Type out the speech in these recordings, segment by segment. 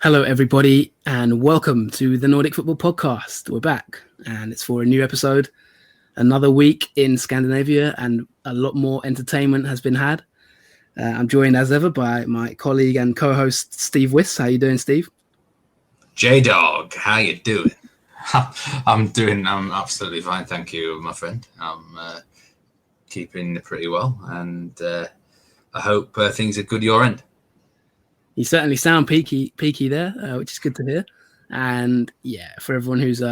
Hello, everybody, and welcome to the Nordic Football Podcast. We're back, and it's for a new episode. Another week in Scandinavia, and a lot more entertainment has been had. I'm joined, as ever, by my colleague and co-host, Steve Wyss. How you doing, Steve? J-Dog, how you doing? I'm absolutely fine, thank you, my friend. I'm keeping pretty well, and I hope things are good your end. You certainly sound peaky there, which is good to hear. And yeah, for everyone who's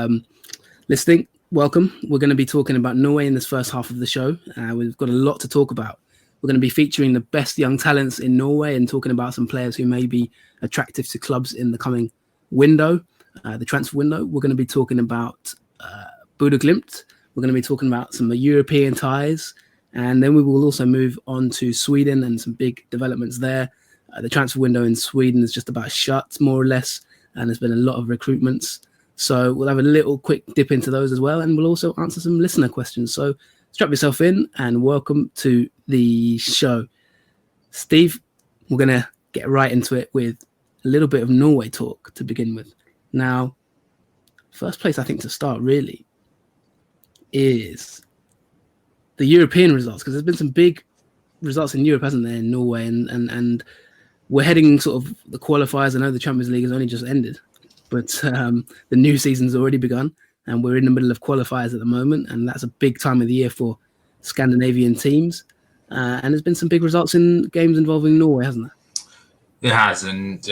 listening, welcome. We're going to be talking about Norway in this first half of the show. We've got a lot to talk about. We're going to be featuring the best young talents in Norway and talking about some players who may be attractive to clubs in the coming window, the transfer window. We're going to be talking about Bodø Glimt. We're going to be talking about some European ties. And then we will also move on to Sweden and some big developments there. The transfer window in Sweden is just about shut, more or less, and there's been a lot of recruitments. So we'll have a little quick dip into those as well, and we'll also answer some listener questions. So strap yourself in, and welcome to the show. Steve, we're going to get right into it with a little bit of Norway talk to begin with. Now, first place I think to start really is the European results, because there's been some big results in Europe, hasn't there, in Norway, and we're heading sort of the qualifiers. I know the Champions League has only just ended, but the new season's already begun, and we're in the middle of qualifiers at the moment, and that's a big time of the year for Scandinavian teams. And there's been some big results in games involving Norway, hasn't there? It has, and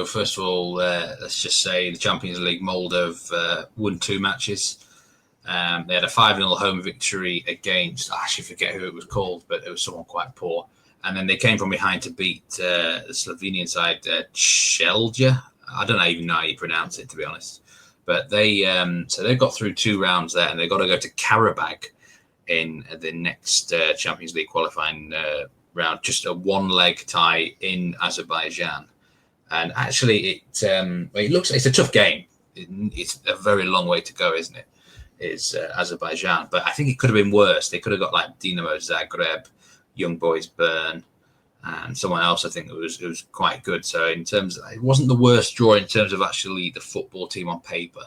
first of all, let's just say the Champions League Molde have won 2 matches. They had a 5-0 home victory against, I actually forget who it was called, but it was someone quite poor. And then they came from behind to beat the Slovenian side, Celje. I don't even know how you pronounce it, to be honest. But they got through 2 rounds there, and they've got to go to Karabag in the next Champions League qualifying round. Just a 1-leg tie in Azerbaijan. And actually, it's a tough game. It's a very long way to go, isn't it? Is Azerbaijan. But I think it could have been worse. They could have got like Dinamo Zagreb, Young Boys Bern, and someone else. I think it was quite good. So in terms of, it wasn't the worst draw in terms of actually the football team on paper.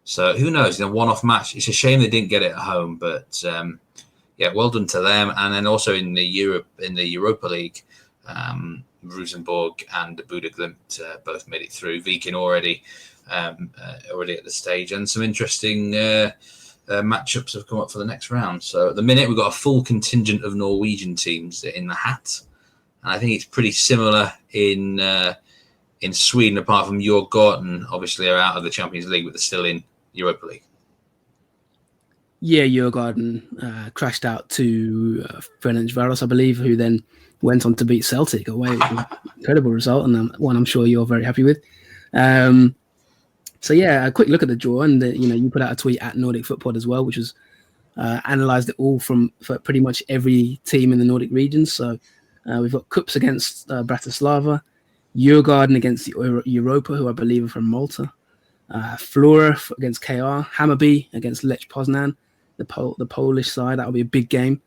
So who knows? In a one-off match, it's a shame they didn't get it at home. But well done to them. And then also in the Europa League, Rosenborg and Bodø Glimt both made it through. Viking already at the stage, and some interesting matchups have come up for the next round. So at the minute, we've got a full contingent of Norwegian teams in the hat, and I think it's pretty similar in Sweden, apart from Djurgården obviously are out of the Champions League, but they're still in Europa League. Yeah, Djurgården crashed out to Ferencvaros, I believe, who then went on to beat Celtic away. Incredible result, and one I'm sure you're very happy with. So yeah, a quick look at the draw, and you put out a tweet at Nordic Football as well, which was analysed it all for pretty much every team in the Nordic region. So we've got Kups against Bratislava, Djurgården against Europa, who I believe are from Malta, Flora against KR, Hammarby against Lech Poznan, the Polish side. That'll be a big game.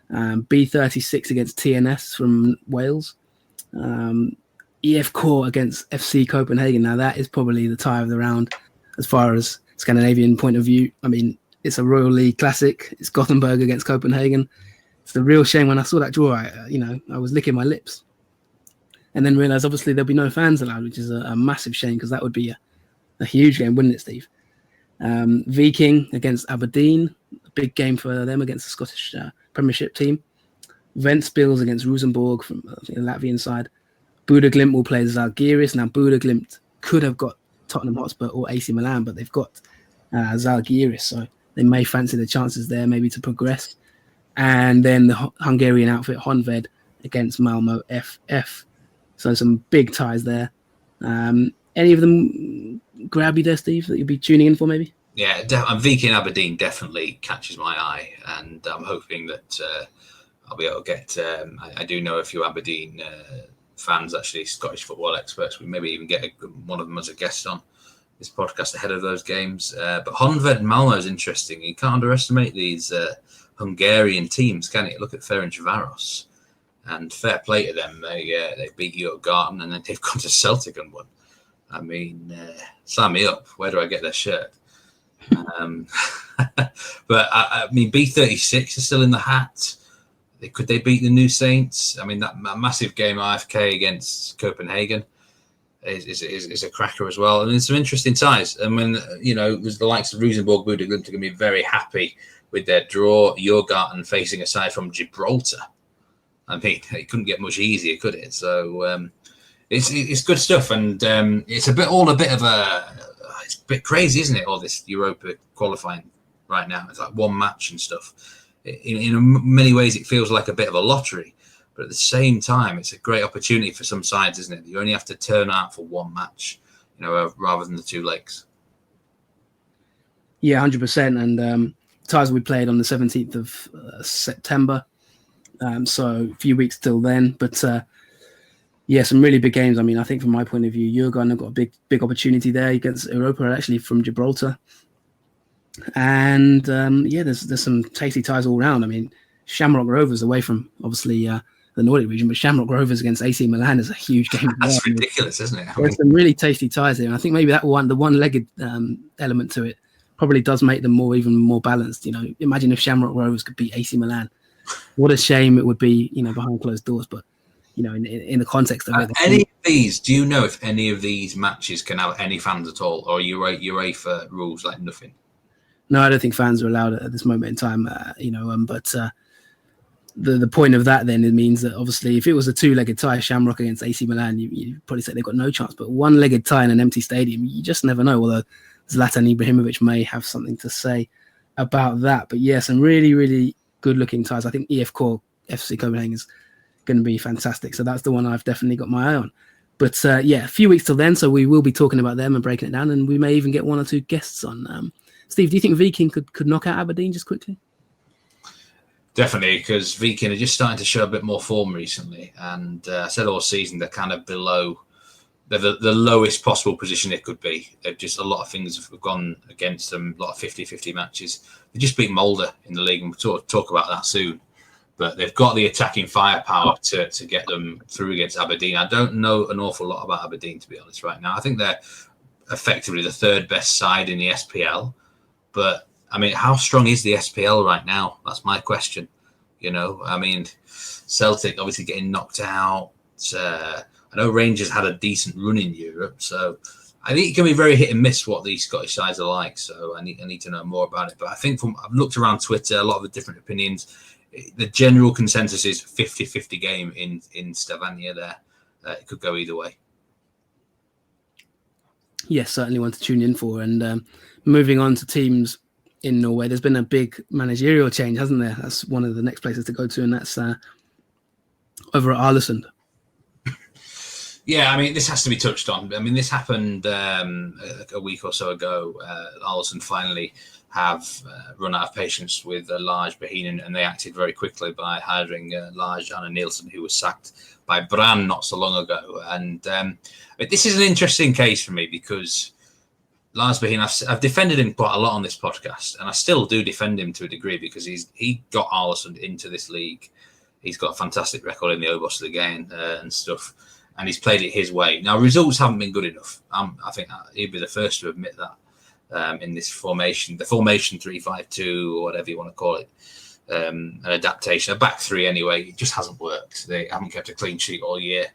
B36 against TNS from Wales. EF Core against FC Copenhagen. Now that is probably the tie of the round as far as Scandinavian point of view. I mean, it's a Royal League classic. It's Gothenburg against Copenhagen. It's the real shame when I saw that draw. I was licking my lips, and then realised obviously there'll be no fans allowed, which is a massive shame, because that would be a huge game, wouldn't it, Steve? Viking against Aberdeen, a big game for them against the Scottish Premiership team. Ventspils against Rosenborg from the Latvian side. Bodø Glimt will play Zalgiris. Now, Bodø Glimt could have got Tottenham Hotspur or AC Milan, but they've got Zalgiris, so they may fancy the chances there, maybe to progress. And then the Hungarian outfit, Honved, against Malmo FF. So some big ties there. Any of them grab you there, Steve, that you'll be tuning in for maybe? Yeah, Viking Aberdeen definitely catches my eye, and I'm hoping that I'll be able to get... I do know a few Aberdeen... fans, actually, Scottish football experts. We maybe even get one of them as a guest on this podcast ahead of those games. But Honved and Malmo is interesting. You can't underestimate these Hungarian teams, can you? Look at Ferencvaros, and fair play to them. They beat Djurgården, and then they've gone to Celtic and won. I mean, sign me up. Where do I get their shirt? But I mean, B36 is still in the hat. Could they beat the New Saints? I mean, that massive game IFK against Copenhagen is a cracker as well. And there's some interesting ties. I mean, there's the likes of Rosenborg, Bodø, Glimt are going to be very happy with their draw. Djurgården facing a side from Gibraltar. I mean, it couldn't get much easier, could it? So it's good stuff, and it's a bit of it's a bit crazy, isn't it? All this Europa qualifying right now. It's like one match and stuff. In many ways, it feels like a bit of a lottery, but at the same time, it's a great opportunity for some sides, isn't it? You only have to turn out for one match, rather than the two legs. Yeah, 100%. And ties will be played on the 17th of September. So a few weeks till then. But some really big games. I mean, I think from my point of view, Djurgården have got a big opportunity there against Europa, actually from Gibraltar. And there's some tasty ties all around. I mean, Shamrock Rovers away from obviously the Nordic region, but Shamrock Rovers against AC Milan is a huge game. That's ridiculous, isn't it? There's some really tasty ties here, and I think maybe the one-legged element to it probably does make them even more balanced. Imagine if Shamrock Rovers could beat AC Milan. What a shame it would be, behind closed doors. But in the context of it, do you know if any of these matches can have any fans at all, or UEFA rules like nothing? No, I don't think fans are allowed at this moment in time. But the point of that then, it means that obviously if it was a two-legged tie, Shamrock against AC Milan, you probably say they've got no chance. But one-legged tie in an empty stadium, you just never know. Although Zlatan Ibrahimovic may have something to say about that. But yeah, some really, really good-looking ties. I think EF FC Copenhagen is going to be fantastic. So that's the one I've definitely got my eye on. But a few weeks till then, so we will be talking about them and breaking it down, and we may even get one or two guests on. Steve, do you think Viking could knock out Aberdeen just quickly? Definitely, because Viking are just starting to show a bit more form recently. And I said all season they're kind of below, they're the lowest possible position they could be. They've just, a lot of things have gone against them, a lot of 50-50 matches. They just beat Molde in the league, and we'll talk about that soon. But they've got the attacking firepower to get them through against Aberdeen. I don't know an awful lot about Aberdeen, to be honest, right now. I think they're effectively the third best side in the SPL. But, I mean, how strong is the SPL right now? That's my question. I mean, Celtic obviously getting knocked out. I know Rangers had a decent run in Europe. So I think it can be very hit and miss what these Scottish sides are like. So I need to know more about it. But I think I've looked around Twitter, a lot of the different opinions. The general consensus is 50-50 game in Stavanger there. It could go either way. Yes, certainly one to tune in for. And moving on to teams in Norway, there's been a big managerial change, hasn't there? That's one of the next places to go to, and that's over at Aalesund. Yeah, I mean, this has to be touched on. I mean, this happened a week or so ago. Aalesund finally have run out of patience with Lars Arne, and they acted very quickly by hiring Lars Arne Nilsen, who was sacked by Brann not so long ago. And this is an interesting case for me because Lars Arne, I've defended him quite a lot on this podcast, and I still do defend him to a degree because he got Aalesund into this league. He's got a fantastic record in the Obos-ligaen and stuff, and he's played it his way. Now, results haven't been good enough. I think he'd be the first to admit that in this formation, the formation 3-5-2 or whatever you want to call it, an adaptation, a back three anyway. It just hasn't worked. They haven't kept a clean sheet all year.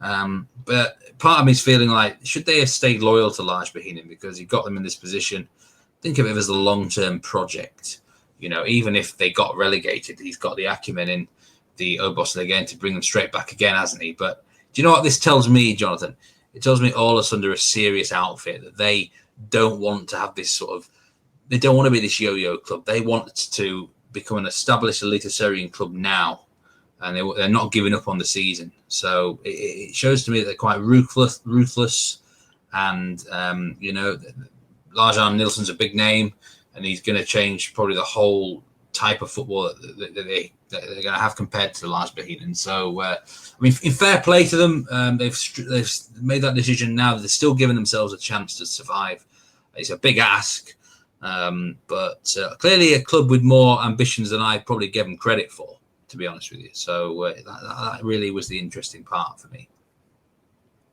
But part of me is feeling like, should they have stayed loyal to Lars Arne because he got them in this position? Think of it as a long-term project. Even if they got relegated, he's got the acumen in the Obos-ligaen to bring them straight back again, hasn't he? But do you know what this tells me, Jonathan? It tells me Aalesund are a serious outfit, that they don't want to have this they don't want to be this yo-yo club. They want to become an established Eliteserien club now. And they're not giving up on the season. So it shows to me that they're quite ruthless. And, Lars Arne Nilsen's a big name, and he's going to change probably the whole type of football that they're going to have compared to Lars Arne. And so, in fair play to them, they've made that decision now. They're still giving themselves a chance to survive. It's a big ask, but clearly a club with more ambitions than I probably gave them credit for, to be honest with you. So that really was the interesting part for me.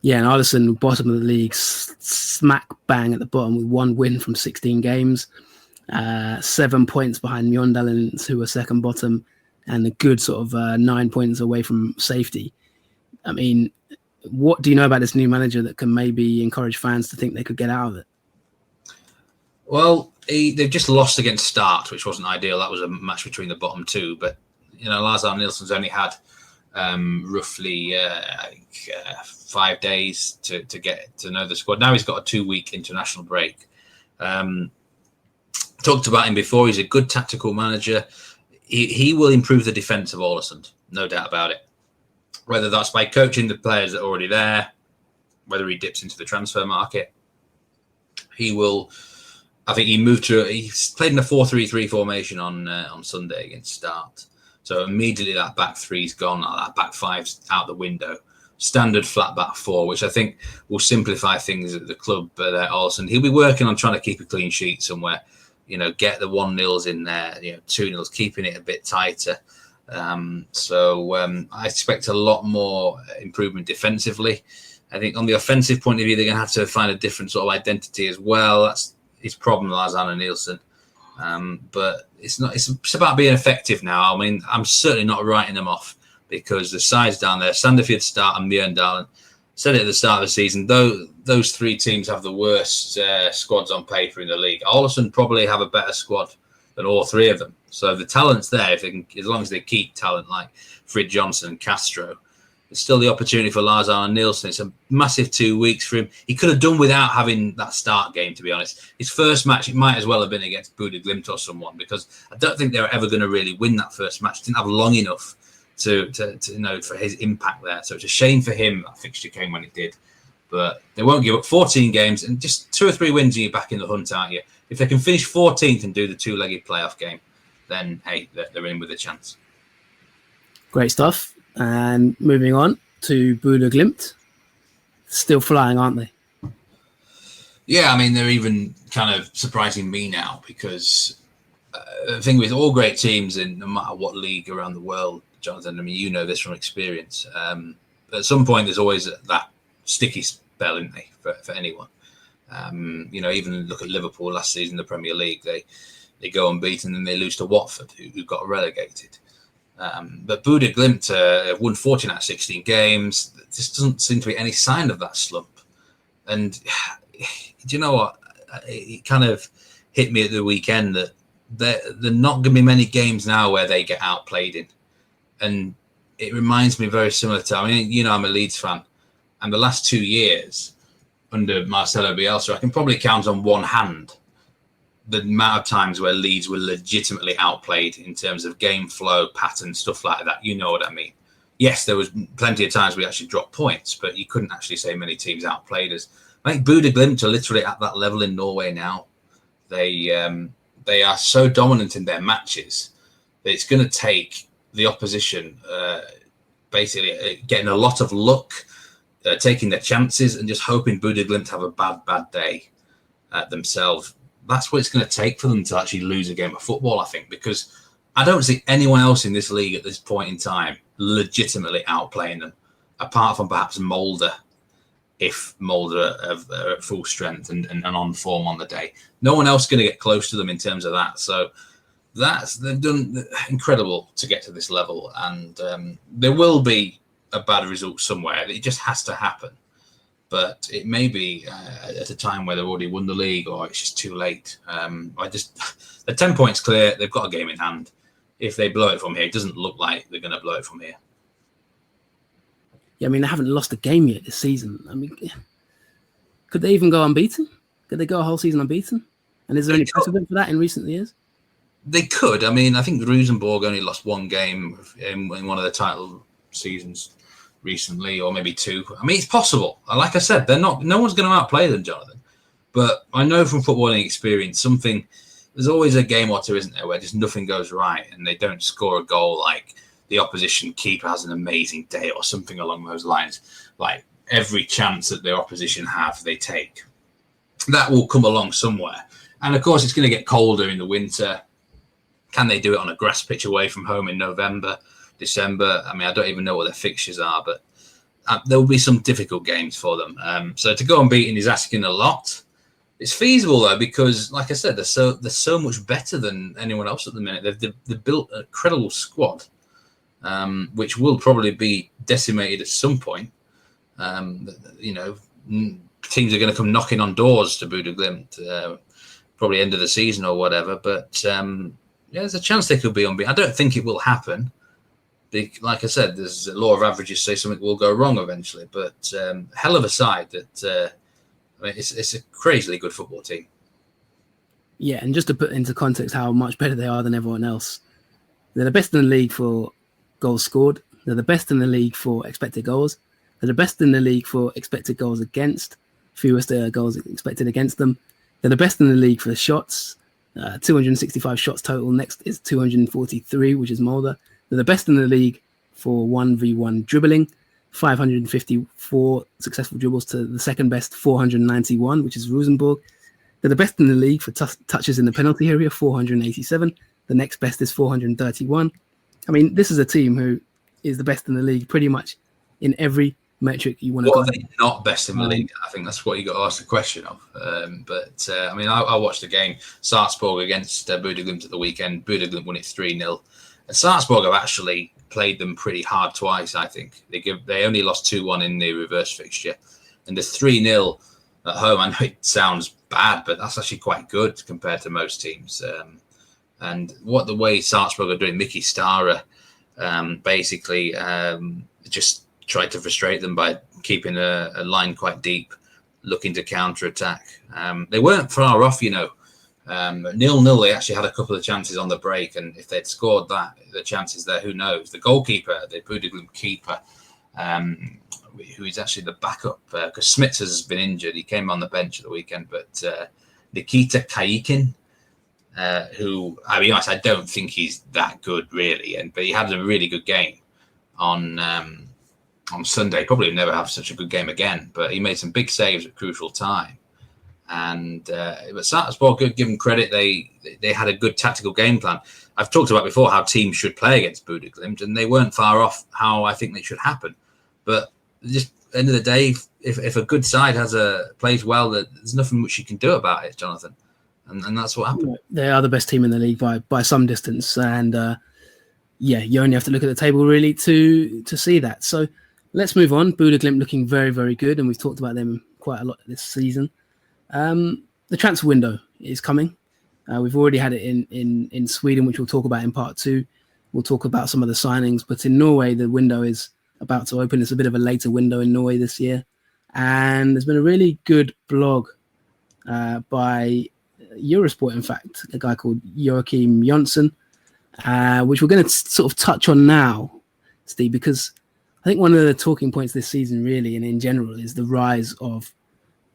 Yeah, and Aalesund, bottom of the league, smack bang at the bottom with 1 win from 16 games, 7 points behind Mjøndalen, who are second bottom, and a good sort of 9 points away from safety. I mean, what do you know about this new manager that can maybe encourage fans to think they could get out of it? Well, they've just lost against Start, which wasn't ideal. That was a match between the bottom two. But, Lars Arne Nilsen's only had roughly 5 days to get to know the squad. Now he's got a 2-week international break. Talked about him before. He's a good tactical manager. He will improve the defence of Aalesund, no doubt about it. Whether that's by coaching the players that are already there, whether he dips into the transfer market, he will. I think he's played in a 4-3-3 formation on Sunday against Start. So immediately that back three's gone, that back five's out the window. Standard flat back four, which I think will simplify things at the club. But Aalesund, he'll be working on trying to keep a clean sheet somewhere. Get the 1-0s in there, 2-0s, keeping it a bit tighter. So I expect a lot more improvement defensively. I think on the offensive point of view, they're going to have to find a different sort of identity as well. That's his problem, Lars Arne Nilsen. But it's about being effective now. I mean, I'm certainly not writing them off because the sides down there, Sandefjord, Start and Mjøndalen, said it at the start of the season, those 3 teams have the worst squads on paper in the league. Aalesund probably have a better squad than all 3 of them. So the talent's there, if they can, as long as they keep talent like Frid Johnson and Castro. There's still the opportunity for Lars Arne Nilsen. It's a massive 2 weeks for him. He could have done without having that Start game, to be honest. His first match, it might as well have been against Bodø, Glimt or someone, because I don't think they were ever going to really win that first match. Didn't have long enough to for his impact there. So it's a shame for him that fixture came when it did. But they won't give up 14 games and just 2 or 3 wins and you're back in the hunt, aren't you? If they can finish 14th and do the 2-legged playoff game, then, hey, they're in with a chance. Great stuff. And moving on to Bodø Glimt. Still flying, aren't they? Yeah, I mean, they're even kind of surprising me now because the thing with all great teams in no matter what league around the world, Jonathan, I mean, you know this from experience. At some point, there's always that sticky spell, isn't there, for anyone. Even look at Liverpool last season in the Premier League. They go unbeaten and they lose to Watford, who got relegated. But Bodø Glimt have won 14 out of 16 games. There just doesn't seem to be any sign of that slump. And do you know what? It kind of hit me at the weekend that there not going to be many games now where they get outplayed in. And it reminds me very similar to, I'm a Leeds fan. And the last 2 years under Marcelo Bielsa, I can probably count on one hand the amount of times where Leeds were legitimately outplayed in terms of game flow, pattern, stuff like that. You know what I mean? Yes, there was plenty of times we actually dropped points, but you couldn't actually say many teams outplayed us. I think Bodø Glimt are literally at that level in Norway now. They are so dominant in their matches that it's going to take the opposition basically getting a lot of luck, taking their chances and just hoping Bodø Glimt have a bad day themselves. That's what it's going to take for them to actually lose a game of football, I think, because I don't see anyone else in this league at this point in time legitimately outplaying them, apart from perhaps Molde, if Molde are at full strength and on form on the day. No one else is going to get close to them in terms of that. So they've done incredible to get to this level, and there will be a bad result somewhere. It just has to happen. But it may be at a time where they've already won the league, or it's just too late. They're 10 points clear. They've got a game in hand. If they blow it from here, it doesn't look like they're going to blow it from here. Yeah, I mean, they haven't lost a game yet this season. I mean, could they even go unbeaten? Could they go a whole season unbeaten? And is there any precedent for that in recent years? They could. I mean, I think Rosenborg only lost 1 game in one of the title seasons recently, or maybe 2. I mean, it's possible. Like I said, no one's going to outplay them, Jonathan. But I know from footballing experience, there's always a game or two, isn't there, where just nothing goes right and they don't score a goal, like the opposition keeper has an amazing day or something along those lines. Like every chance that the opposition have, they take. That will come along somewhere. And of course, it's going to get colder in the winter. Can they do it on a grass pitch away from home in November, December? I mean, I don't even know what their fixtures are, but there will be some difficult games for them. So to go unbeaten is asking a lot. It's feasible though, because like I said, they're so much better than anyone else at the minute. They've built a credible squad, which will probably be decimated at some point. Teams are going to come knocking on doors to Bodø Glimt, probably end of the season or whatever. But there's a chance they could be unbeaten. I don't think it will happen. Like I said, there's a law of averages say something will go wrong eventually. But hell of a side that it's a crazily good football team. Yeah, and just to put into context how much better they are than everyone else, they're the best in the league for goals scored. They're the best in the league for expected goals. They're the best in the league for expected goals against, fewest goals expected against them. They're the best in the league for the shots, 265 shots total. Next is 243, which is Molde. They're the best in the league for 1v1 dribbling, 554 successful dribbles to the second best, 491, which is Rosenborg. They're the best in the league for touches in the penalty area, 487. The next best is 431. I mean, this is a team who is the best in the league pretty much in every metric you want to go. What are they not best in the league? I think that's what you got to ask the question of. I watched the game, Sarpsborg against Bodø Glimt at the weekend. Bodø Glimt won it 3-0. And Sarpsborg have actually played them pretty hard twice, I think. They only lost 2-1 in the reverse fixture. And the 3-0 at home, I know it sounds bad, but that's actually quite good compared to most teams. And the way Sarpsborg are doing, Mickey Stara basically just tried to frustrate them by keeping a line quite deep, looking to counter-attack. They weren't far off, 0-0, they actually had a couple of chances on the break, and if they'd scored that, the chances there, who knows? The goalkeeper, the Bodø Glimt keeper, who is actually the backup, because Smits has been injured. He came on the bench at the weekend, but Nikita Kaikin, who, I'll be honest, I don't think he's that good, really, but he had a really good game on Sunday. Probably never have such a good game again, but he made some big saves at crucial time. And but Sarpsborg, good, give them credit. They had a good tactical game plan. I've talked about before how teams should play against Bodø Glimt, and they weren't far off how I think they should happen. But just at the end of the day, if a good side plays well, there's nothing much you can do about it, Jonathan. And that's what happened. They are the best team in the league by some distance, and you only have to look at the table really to see that. So let's move on. Bodø Glimt looking very, very good, and we've talked about them quite a lot this season. The transfer window is coming. We've already had it in Sweden, which we'll talk about in part 2. We'll talk about some of the signings, but in Norway, the window is about to open. It's a bit of a later window in Norway this year. And there's been a really good blog by Eurosport, in fact, a guy called Joachim Jonsson, which we're going to sort of touch on now, Steve, because I think one of the talking points this season really, and in general, is the rise of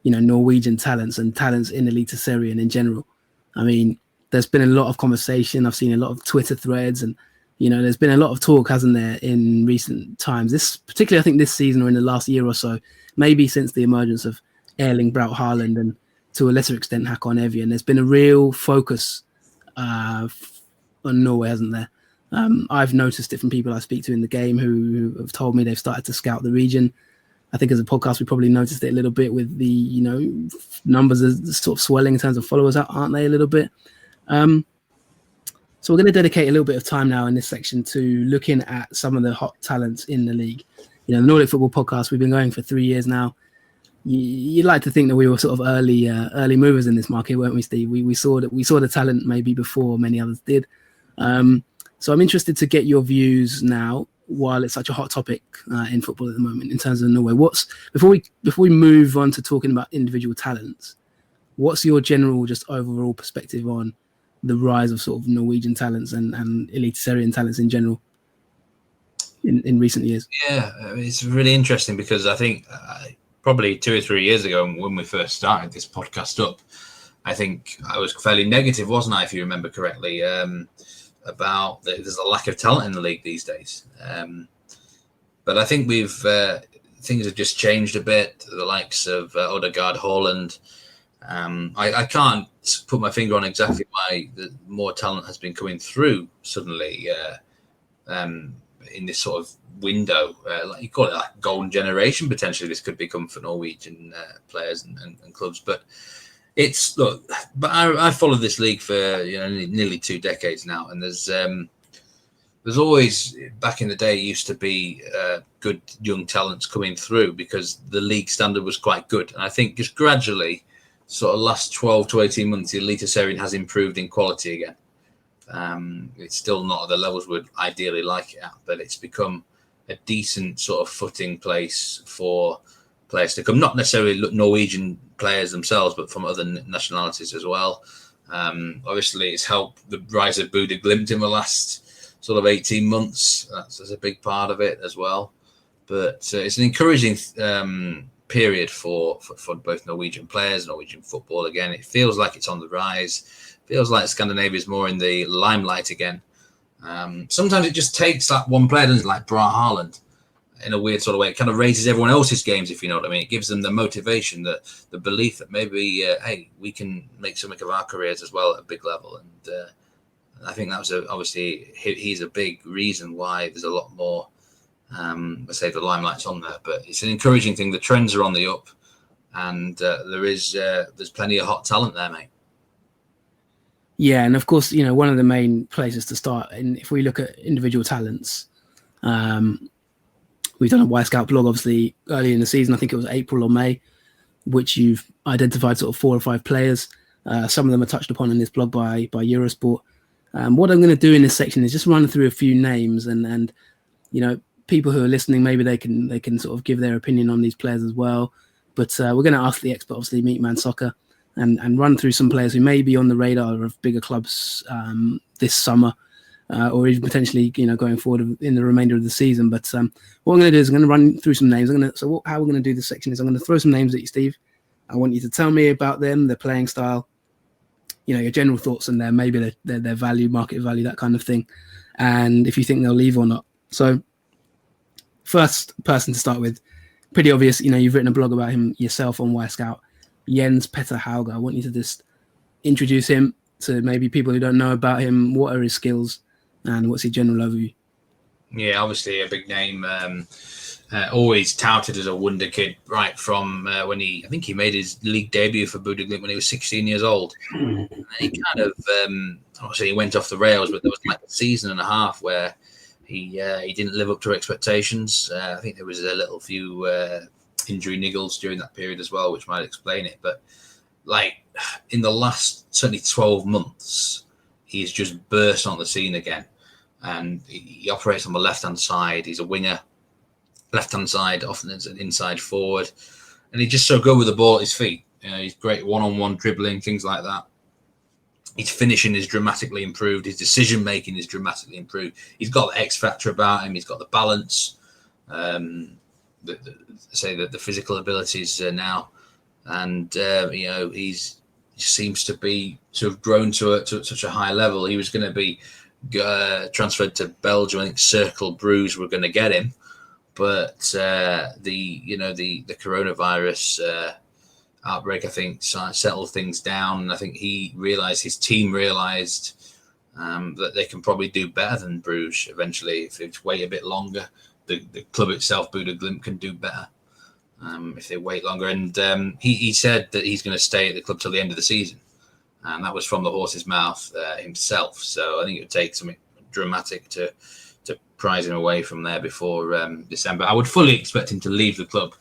Norwegian talents and talents in Eliteserien in general. I mean, there's been a lot of conversation. I've seen a lot of Twitter threads, and there's been a lot of talk, hasn't there, in recent times. This, particularly, I think this season or in the last year or so, maybe since the emergence of Erling Braut Haaland and to a lesser extent Hakon Evjen, there's been a real focus on Norway, hasn't there? I've noticed it from people I speak to in the game who have told me they've started to scout the region. I think as a podcast, we probably noticed it a little bit with the, numbers are sort of swelling in terms of followers, aren't they, a little bit? So we're going to dedicate a little bit of time now in this section to looking at some of the hot talents in the league. The Nordic Football Podcast, we've been going for 3 years now. You'd like to think that we were sort of early movers in this market, weren't we, Steve? We saw the talent maybe before many others did. So I'm interested to get your views now, while it's such a hot topic in football at the moment in terms of Norway. Before we move on to talking about individual talents, what's your general, just overall perspective on the rise of sort of Norwegian talents and Eliteserien talents in general in recent years? Yeah, it's really interesting because I think probably 2 or 3 years ago when we first started this podcast up, I think I was fairly negative, wasn't I, if you remember correctly, about there's a lack of talent in the league these days. But I think things have just changed a bit. The likes of Odegaard, Haaland. I can't put my finger on exactly why more talent has been coming through suddenly. in this sort of window, like you call it, like golden generation. Potentially, this could become for Norwegian players and clubs. But I followed this league for nearly 2 decades now, and there's always, back in the day, used to be good young talents coming through because the league standard was quite good. And I think just gradually, sort of last 12 to 18 months, the Eliteserien has improved in quality again. It's still not at the levels we'd ideally like it at, but it's become a decent sort of footing place for players to come. Not necessarily Norwegian players themselves, but from other nationalities as well. Obviously, it's helped the rise of Bodø Glimt in the last sort of 18 months. That's a big part of it as well. But it's an encouraging period for both Norwegian players, Norwegian football again. It feels like it's on the rise. Feels like Scandinavia is more in the limelight again. Sometimes it just takes that one player, doesn't it? Like Bra Haaland, in a weird sort of way. It kind of raises everyone else's games, if you know what I mean. It gives them the motivation, the belief that maybe, hey, we can make something of our careers as well at a big level. And I think that was obviously he's a big reason why there's a lot more. Let's say the limelight's on there, but it's an encouraging thing. The trends are on the up, and there's plenty of hot talent there, mate. Yeah, and of course, one of the main places to start, and if we look at individual talents, we've done a Y Scout blog, obviously, early in the season. I think it was April or May, which you've identified sort of 4 or 5 players. Some of them are touched upon in this blog by Eurosport. What I'm going to do in this section is just run through a few names, and people who are listening, maybe they can sort of give their opinion on these players as well. But we're going to ask the expert, obviously, Meat Man Soccer, and run through some players who may be on the radar of bigger clubs this summer, or even potentially, going forward in the remainder of the season. But what I'm going to do is I'm going to run through some names. How we're going to do this section is I'm going to throw some names at you, Steve. I want you to tell me about them, their playing style, your general thoughts on them, maybe their value, market value, that kind of thing, and if you think they'll leave or not. So, first person to start with, pretty obvious. You've written a blog about him yourself on Y Scout. Jens Petter Hauge. I want you to just introduce him to maybe people who don't know about him. What are his skills and what's his general overview? Yeah, obviously a big name. Always touted as a wonder kid, right from when I think he made his league debut for Bodø Glimt when he was 16 years old. And he kind of, obviously he went off the rails, but there was like a season and a half where he didn't live up to expectations. I think there was a little few injury niggles during that period as well, which might explain it. But like in the last certainly 12 months, he's just burst on the scene again. And he operates on the left-hand side. He's a winger, left-hand side, often as an inside forward. And he's just so good with the ball at his feet. He's great one-on-one dribbling, things like that. His finishing is dramatically improved. His decision-making is dramatically improved. He's got the X factor about him. He's got the balance. The physical abilities now, and he seems to be sort of grown to such a high level. He was going to be transferred to Belgium. I think Cercle Bruges were going to get him, but the coronavirus outbreak, I think, settled things down. And I think his team realised that they can probably do better than Bruges eventually if they wait a bit longer. The club itself, Bodø Glimt, can do better if they wait longer. And he said that he's going to stay at the club till the end of the season. And that was from the horse's mouth himself. So I think it would take something dramatic to prize him away from there before December. I would fully expect him to leave the club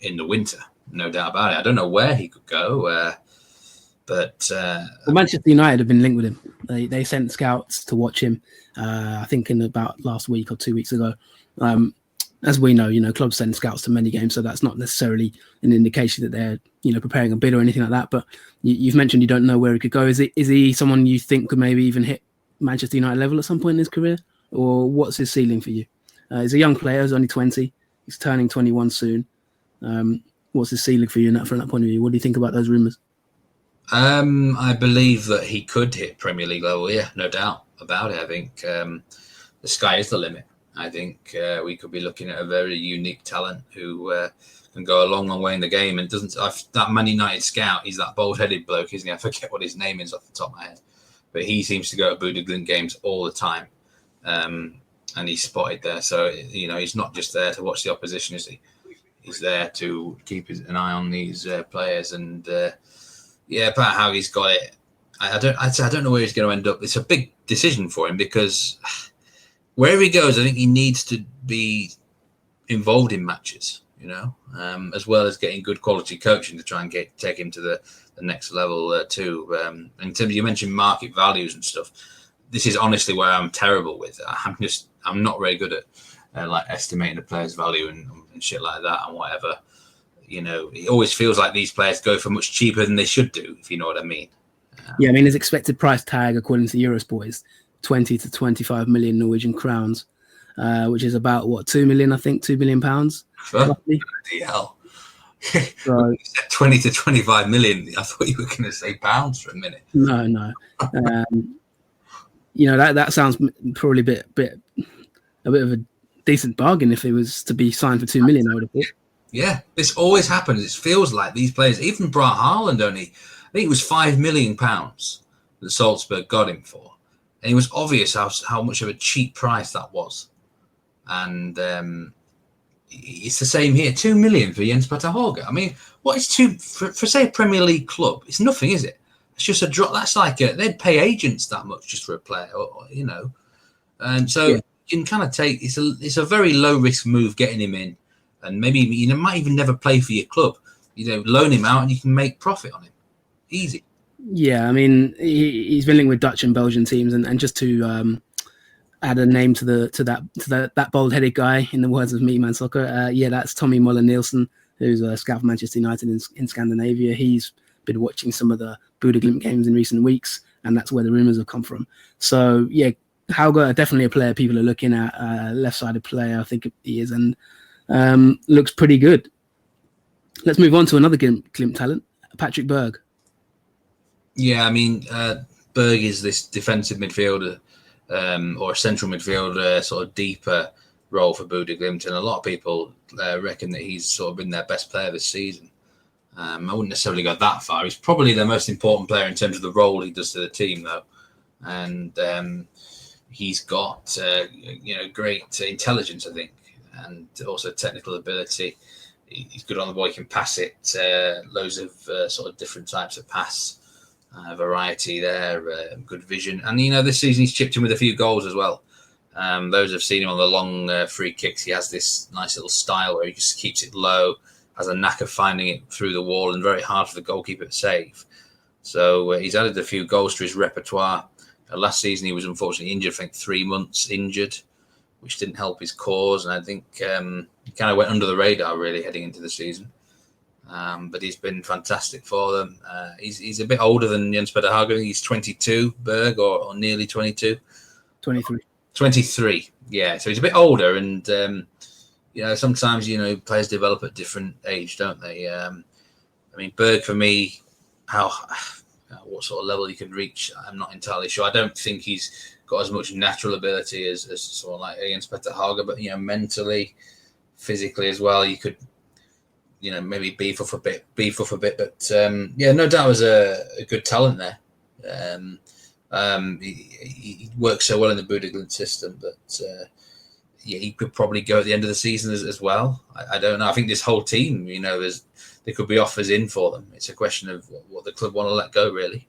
in the winter, no doubt about it. I don't know where he could go. But Manchester United have been linked with him. They sent scouts to watch him. I think in about last week or 2 weeks ago. As we know, clubs send scouts to many games, so that's not necessarily an indication that they're preparing a bid or anything like that. But you've mentioned you don't know where he could go. Is he someone you think could maybe even hit Manchester United level at some point in his career, or what's his ceiling for you? He's a young player. He's only 20. He's turning 21 soon. What's his ceiling for you from that point of view? What do you think about those rumours? I believe that he could hit Premier League level. Yeah, no doubt about it. I think the sky is the limit. I think we could be looking at a very unique talent who can go a long, long way in the game. And that Man United scout, he's that bald-headed bloke, isn't he? I forget what his name is off the top of my head. But he seems to go to Bodø Glimt games all the time. and he's spotted there. So, he's not just there to watch the opposition, is he? He's there to keep an eye on these players. And, about how he's got it, I don't know where he's going to end up. It's a big decision for him because wherever he goes, I think he needs to be involved in matches, as well as getting good quality coaching to try and take him to the next level too. In terms of, you mentioned market values and stuff. This is honestly where I'm terrible with. I'm not very good at like estimating a player's value and shit like that and whatever. It always feels like these players go for much cheaper than they should do, if you know what I mean. Yeah, I mean, his expected price tag, according to Eurosport, is 20 to 25 million Norwegian crowns, which is about, 2 million, I think, £2 million. Bloody hell. So, 20 to 25 million. I thought you were going to say pounds for a minute. No. That sounds probably a bit of a decent bargain if it was to be signed for 2 million, I would have thought. Yeah, this always happens. It feels like these players, even Brat Haaland only, I think it was £5 million that Salzburg got him for. And it was obvious how much of a cheap price that was. And it's the same here. 2 million for Jens Petter Hauge. I mean, what is for say a Premier League club? It's nothing, is it? It's just a drop. That's like they'd pay agents that much just for a player, And so you can kind of take. It's a very low risk move getting him in, and maybe might even never play for your club. Loan him out and you can make profit on him. Easy. Yeah, I mean, he's been linked with Dutch and Belgian teams, and just to add a name to that bold-headed guy, in the words of Meat Man Soccer, that's Tommy Müller-Nielsen, who's a scout for Manchester United in Scandinavia. He's been watching some of the Bodø Glimt games in recent weeks, and that's where the rumours have come from. So, Hauge, definitely a player people are looking at, left-sided player, I think he is, and looks pretty good. Let's move on to another Glimt talent, Patrick Berg. Yeah, I mean, Berg is this defensive midfielder or a central midfielder, sort of deeper role for Bodø Glimt, and a lot of people reckon that he's sort of been their best player this season. I wouldn't necessarily go that far. He's probably the most important player in terms of the role he does to the team, though, and he's got great intelligence, I think, and also technical ability. He's good on the ball. He can pass it, loads of sort of different types of pass. Variety there, good vision. And, this season he's chipped in with a few goals as well. Those who've seen him on the long free kicks, he has this nice little style where he just keeps it low, has a knack of finding it through the wall and very hard for the goalkeeper to save. So he's added a few goals to his repertoire. Last season he was unfortunately injured, I think 3 months injured, which didn't help his cause. And I think he kind of went under the radar really heading into the season. But he's been fantastic for them. He's a bit older than Jens Petter Hauge. He's 22, Berg, or nearly 22. 23, yeah. So he's a bit older, and sometimes players develop at different age, don't they? I mean, Berg for me, what sort of level he could reach, I'm not entirely sure. I don't think he's got as much natural ability as someone like Jens Petter Hauge, but mentally, physically as well, you could. Maybe beef off a bit, but no doubt was a good talent there. He works so well in the Bodø Glimt system, but he could probably go at the end of the season as well. I don't know. I think this whole team, there could be offers in for them. It's a question of what the club want to let go, really.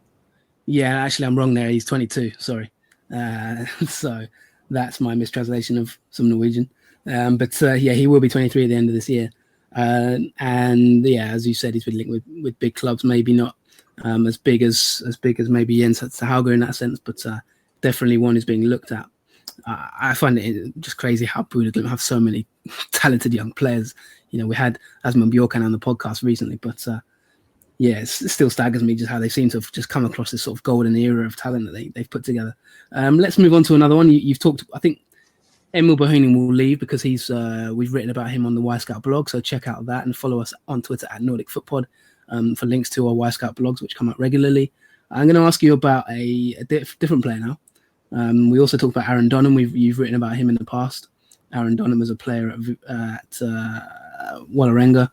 Yeah, actually, I'm wrong there. He's 22. Sorry, so that's my mistranslation of some Norwegian. But he will be 23 at the end of this year. As you said, he's been linked with big clubs, maybe not as big as maybe Jens Hauge in that sense, but definitely one who's being looked at. I find it just crazy how Bodø Glimt have so many talented young players. We had Asmund Bjorkan on the podcast recently, but it still staggers me just how they seem to have just come across this sort of golden era of talent that they've put together. Let's move on to another one. You've talked, I think, Emil Bohunin will leave because we've written about him on the Y-Scout blog, so check out that and follow us on Twitter at Nordic Footpod for links to our Y-Scout blogs, which come out regularly. I'm going to ask you about a different player now. We also talked about Aaron Donham. You've written about him in the past. Aaron Donham is a player at Vålerenga.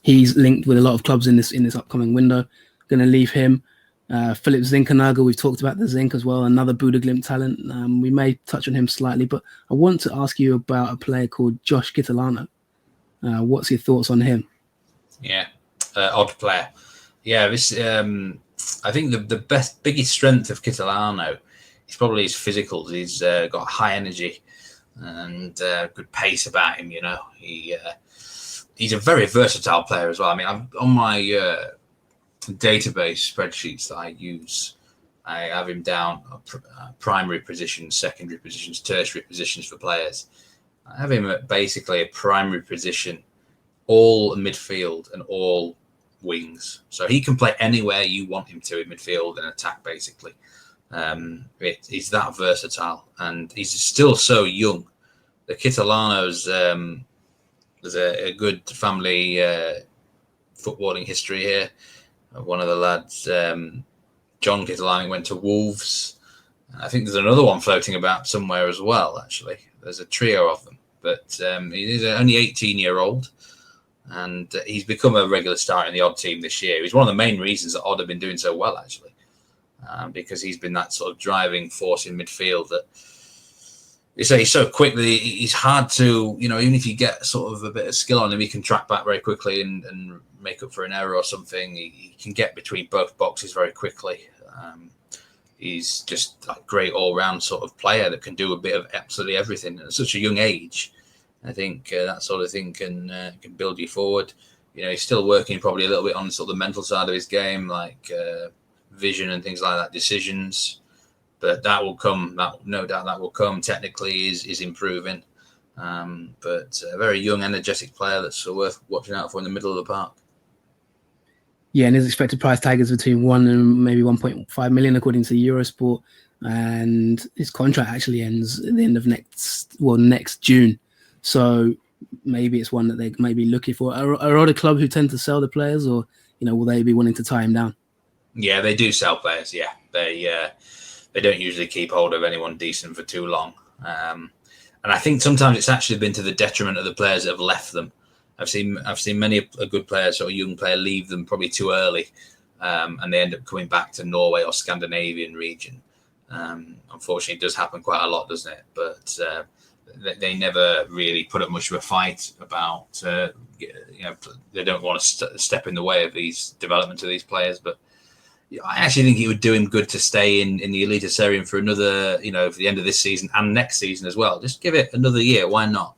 He's linked with a lot of clubs in this upcoming window. Going to leave him. Philip Zinkernagel, we've talked about the Zink as well, another Bodø Glimt talent. We may touch on him slightly, but I want to ask you about a player called Josh Kitolano. What's your thoughts on him? Yeah, odd player. Yeah, this I think the biggest strength of Kitolano is probably his physicals. He's got high energy and good pace about him. You know, he's a very versatile player as well. I mean, on my database spreadsheets that I use, I have him down primary positions, secondary positions, tertiary positions for players. I have him at basically a primary position, all midfield and all wings. So he can play anywhere you want him to in midfield and attack, basically. He's that versatile, and he's still so young. The Kitolanos, there's a good family footballing history here. One of the lads, John Kitolano, went to Wolves. I think there's another one floating about somewhere as well, actually. There's a trio of them. But he's only 18-year-old, and he's become a regular starter in the Odd team this year. He's one of the main reasons that Odd have been doing so well, actually, because he's been that sort of driving force in midfield that he's so quick that he's hard to, even if you get sort of a bit of skill on him, he can track back very quickly and make up for an error or something. He can get between both boxes very quickly. He's just a great all-round sort of player that can do a bit of absolutely everything at such a young age. I think that sort of thing can build you forward. He's still working probably a little bit on sort of the mental side of his game, like vision and things like that, decisions. But that will come. No doubt that will come. Technically, is improving. But a very young, energetic player that's worth watching out for in the middle of the park. Yeah, and his expected price tag is between 1 and maybe 1.5 million, according to Eurosport. And his contract actually ends at the end of next June. So maybe it's one that they may be looking for. Are other clubs who tend to sell the players, or will they be wanting to tie him down? Yeah, they do sell players. Yeah, they don't usually keep hold of anyone decent for too long. And I think sometimes it's actually been to the detriment of the players that have left them. I've seen many a good player, sort of young player, leave them probably too early, and they end up coming back to Norway or Scandinavian region. Unfortunately, it does happen quite a lot, doesn't it? But they never really put up much of a fight about. They don't want to step in the way of these development of these players. But I actually think it would do him good to stay in the Eliteserien for another, for the end of this season and next season as well. Just give it another year. Why not?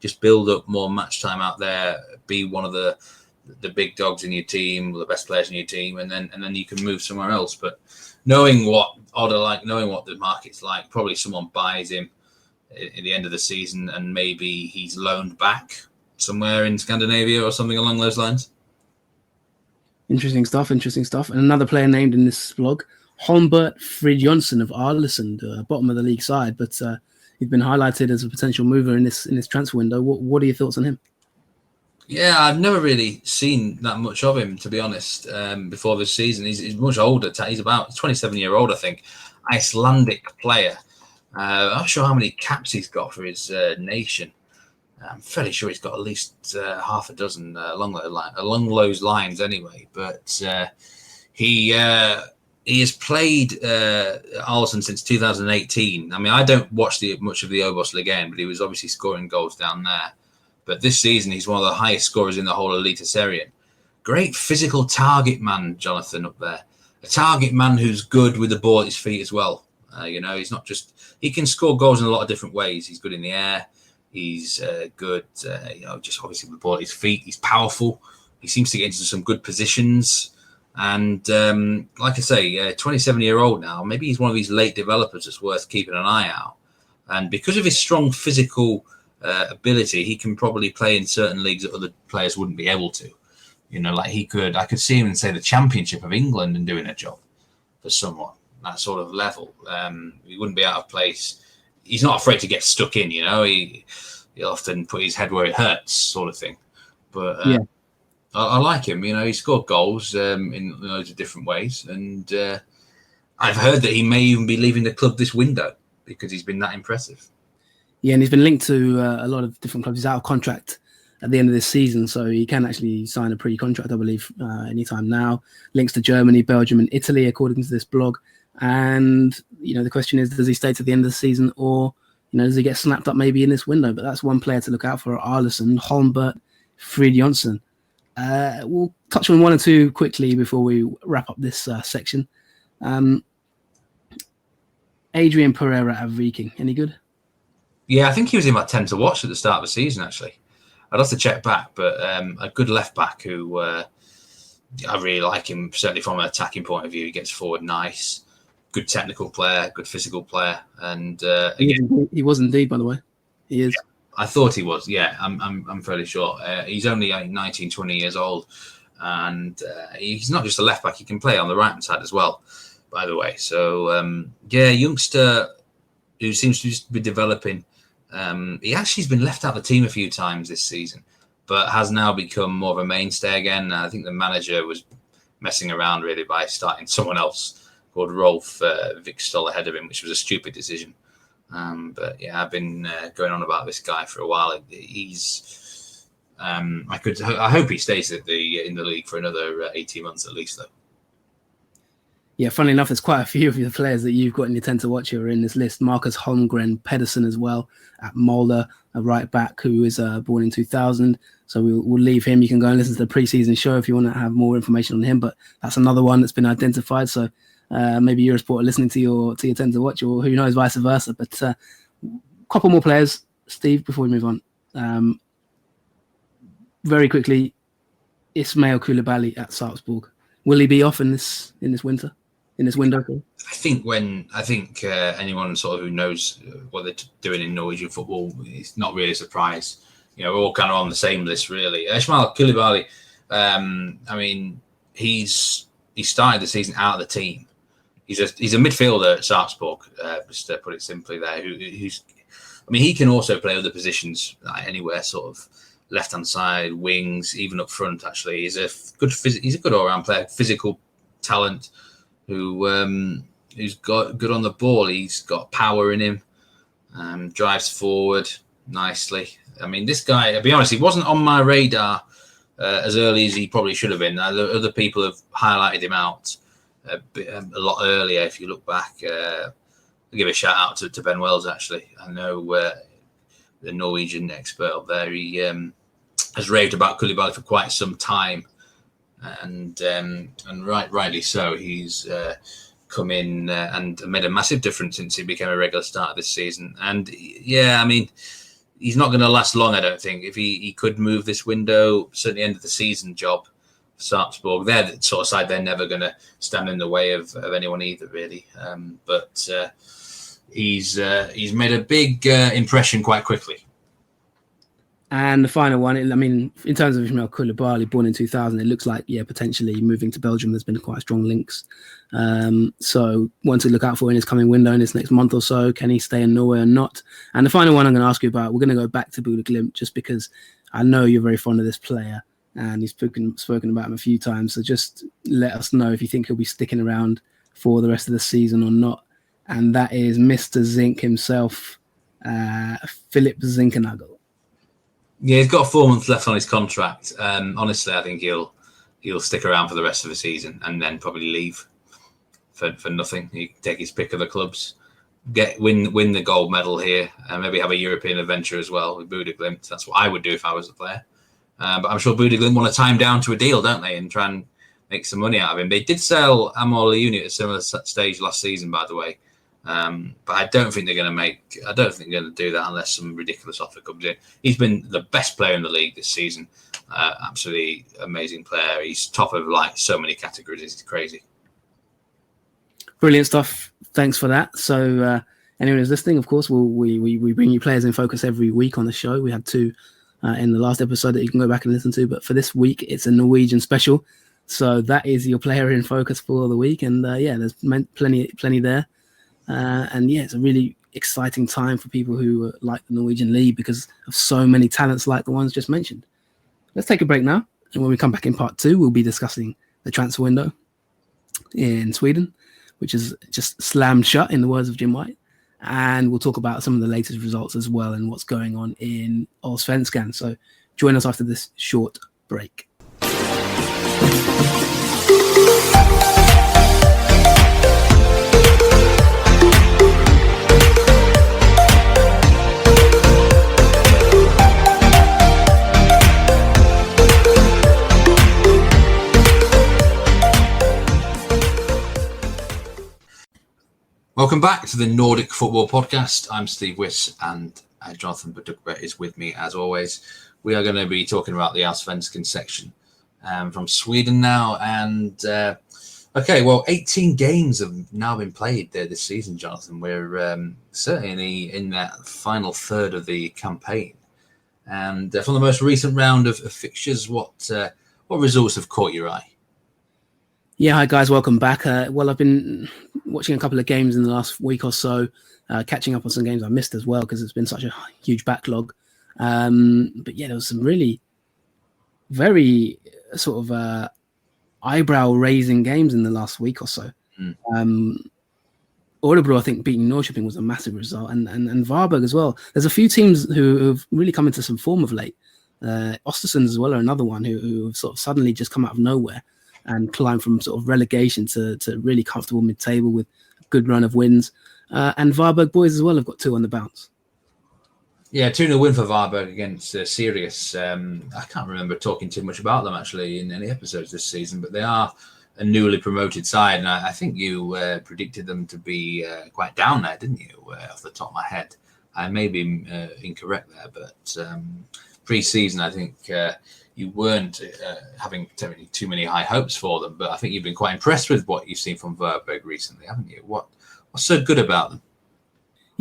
Just build up more match time out there. Be one of the big dogs in your team, the best players in your team, and then you can move somewhere else. But knowing what Odd are like, knowing what the market's like, probably someone buys him at the end of the season, and maybe he's loaned back somewhere in Scandinavia or something along those lines. Interesting stuff. And another player named in this blog, Holmbert Fridjonsson of Aalesund, bottom of the league side, but he's been highlighted as a potential mover in this transfer window. What are your thoughts on him? Yeah, I've never really seen that much of him, to be honest, before this season. He's much older. He's about 27-year-old, I think. Icelandic player. I'm not sure how many caps he's got for his nation. I'm fairly sure he's got at least half a dozen along those lines anyway. But he has played Aalesund since 2018. I mean, I don't watch much of the Obos again, but he was obviously scoring goals down there. But this season, he's one of the highest scorers in the whole Eliteserien. Great physical target man, Jonathan, up there. A target man who's good with the ball at his feet as well. He's not just... He can score goals in a lot of different ways. He's good in the air. He's good, just obviously with the ball at his feet. He's powerful. He seems to get into some good positions. And like I say, 27-year-old now, maybe he's one of these late developers that's worth keeping an eye out. And because of his strong physical ability, he can probably play in certain leagues that other players wouldn't be able to. I could see him in, say, the Championship of England and doing a job for someone, that sort of level. He wouldn't be out of place. He's not afraid to get stuck in, he'll often put his head where it hurts, sort of thing. But yeah. I like him. He scored goals in loads of different ways. And I've heard that he may even be leaving the club this window because he's been that impressive. Yeah, and he's been linked to a lot of different clubs. He's out of contract at the end of this season, so he can actually sign a pre-contract, I believe, anytime now. Links to Germany, Belgium, and Italy, according to this blog. And the question is, does he stay to the end of the season, or does he get snapped up maybe in this window? But that's one player to look out for at Aalesund, Holmbert Fridtjonsson. We'll touch on one or two quickly before we wrap up this section. Adrian Pereira at Viking, any good? Yeah, I think he was in my 10 to watch at the start of the season, actually. I'd have to check back, but a good left back who I really like him, certainly from an attacking point of view. He gets forward nice, good technical player, good physical player. And again, he was indeed, by the way. He is. Yeah, I thought he was, yeah, I'm fairly sure. He's only 19, 20 years old, and he's not just a left back, he can play on the right-hand side as well, by the way. So, youngster who seems to just be developing. He actually has been left out of the team a few times this season, but has now become more of a mainstay again. I think the manager was messing around really by starting someone else called Rolf Vikstol ahead of him, which was a stupid decision. But yeah, I've been going on about this guy for a while. He's, I hope he stays in the league for another 18 months at least, though. Yeah, funnily enough, there's quite a few of the players that you've got in your 10 to watch who are in this list. Marcus Holmgren Pedersen as well at Molde, a right back who is born in 2000. So we'll leave him. You can go and listen to the preseason show if you want to have more information on him. But that's another one that's been identified. So maybe Eurosport are listening to your 10 to watch, or who knows, vice versa. But a couple more players, Steve, before we move on. Very quickly, Ismail Koulibaly at Salzburg. Will he be off in this winter? In this window? I think anyone sort of who knows what they're doing in Norwegian football, it's not really a surprise. We're all kind of on the same list, really. Ismail Koulibaly, he started the season out of the team. He's a midfielder at Salzburg, just to put it simply there. He can also play other positions, like anywhere, sort of left-hand side, wings, even up front. Actually, he's a good all-round player, physical talent. Who's got good on the ball. He's got power in him, drives forward nicely. This guy, to be honest, he wasn't on my radar as early as he probably should have been. Other people have highlighted him out a lot earlier. If you look back, I'll give a shout out to Ben Wells, actually. I know the Norwegian expert up there, he has raved about Koulibaly for quite some time. And rightly so. He's come in and made a massive difference since he became a regular starter this season. And yeah, he's not going to last long, I don't think. If he could move this window, certainly end of the season job for Salzburg. They're the sort of side, they're never going to stand in the way of anyone either, really. But he's made a big impression quite quickly. And the final one, in terms of Ismail Koulibaly, born in 2000, it looks like, potentially moving to Belgium. There's been quite strong links. So one to look out for in his coming window in this next month or so. Can he stay in Norway or not? And the final one I'm going to ask you about, we're going to go back to Bodø Glimt, just because I know you're very fond of this player and you've spoken about him a few times. So just let us know if you think he'll be sticking around for the rest of the season or not. And that is Mr. Zink himself, Philip Zinkernagel. Yeah, he's got 4 months left on his contract. Honestly, I think he'll stick around for the rest of the season and then probably leave for nothing. He can take his pick of the clubs, win the gold medal here, and maybe have a European adventure as well with Bodø Glimt. That's what I would do if I was a player. But I'm sure Bodø Glimt want to tie him down to a deal, don't they, and try and make some money out of him. They did sell Amor Leuni at a similar stage last season, by the way. But I don't think they're going to do that unless some ridiculous offer comes in. He's been the best player in the league this season. Absolutely amazing player. He's top of so many categories. It's crazy. Brilliant stuff. Thanks for that. So anyone who's listening, of course, we bring you players in focus every week on the show. We had 2 in the last episode that you can go back and listen to. But for this week, it's a Norwegian special. So that is your player in focus for the week. And there's plenty there. It's a really exciting time for people who like the Norwegian league because of so many talents like the ones just mentioned. Let's take a break now. And when we come back in part 2, we'll be discussing the transfer window in Sweden, which is just slammed shut in the words of Jim White. And we'll talk about some of the latest results as well and what's going on in Allsvenskan. So Join us after this short break. Welcome back to the Nordic Football Podcast. I'm Steve Wyss, and Jonathan Badukba is with me as always. We are going to be talking about the Allsvenskan section from Sweden now. And 18 games have now been played there this season, Jonathan. We're certainly in that final third of the campaign. And from the most recent round of fixtures, what results have caught your eye? Yeah, hi guys, welcome back. I've been watching a couple of games in the last week or so, catching up on some games I missed as well because it's been such a huge backlog. But yeah, there was some really very sort of eyebrow-raising games in the last week or so. Örebro, I think, beating Norrköping was a massive result, and Varberg as well. There's a few teams who have really come into some form of late. Östersund as well are another one who have sort of suddenly just come out of nowhere and climb from sort of relegation to really comfortable mid-table with a good run of wins. And Varberg boys as well have got 2 on the bounce. Yeah, 2-0 win for Varberg against Sirius. I can't remember talking too much about them actually in any episodes this season, but they are a newly promoted side. And I think you predicted them to be quite down there, didn't you, off the top of my head? I may be incorrect there, but pre-season, I think you weren't having too many high hopes for them, but I think you've been quite impressed with what you've seen from Varberg recently, haven't you? What's so good about them?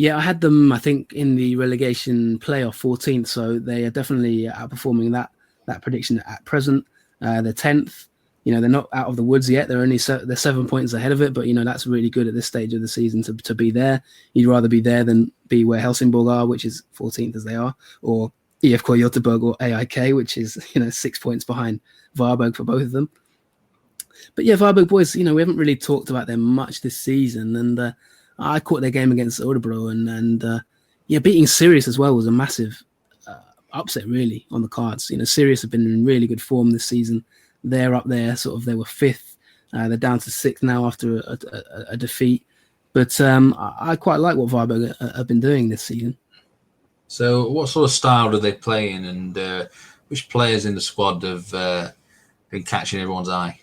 Yeah, I had them, I think, in the relegation playoff 14th, so they are definitely outperforming that prediction at present. They're 10th. They're not out of the woods yet. They're 7 points ahead of it, but that's really good at this stage of the season to be there. You'd rather be there than be where Helsingborg are, which is 14th as they are, or IFK Göteborg or AIK, which is 6 points behind Varberg for both of them. But yeah, Varberg boys, we haven't really talked about them much this season, and I caught their game against Örebro, and beating Sirius as well was a massive upset really on the cards. Sirius have been in really good form this season. They're up there, they were 5th. They're down to 6th now after a defeat. But I quite like what Varberg have been doing this season. So what sort of style do they play in, and which players in the squad have been catching everyone's eye?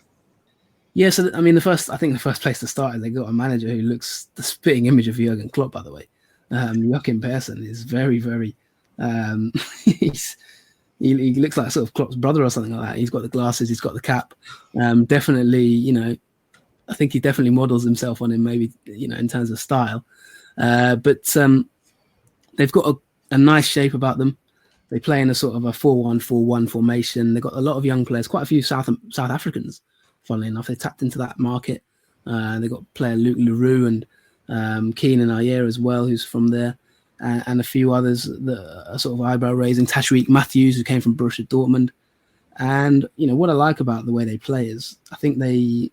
Yeah, so the first place to start is they got a manager who looks the spitting image of Jurgen Klopp, by the way. Joachim Persson is very, very... he looks like sort of Klopp's brother or something like that. He's got the glasses, he's got the cap. Definitely, I think he definitely models himself on him, maybe, in terms of style. But they've got a nice shape about them. They play in a sort of a 4-1-4-1 formation. They've got a lot of young players, quite a few South Africans, funnily enough. They tapped into that market. They've got player Luke Leroux and Keenan Ayer as well, who's from there, and a few others that are sort of eyebrow-raising. Tashreeq Matthews, who came from Borussia Dortmund. And, what I like about the way they play is I think they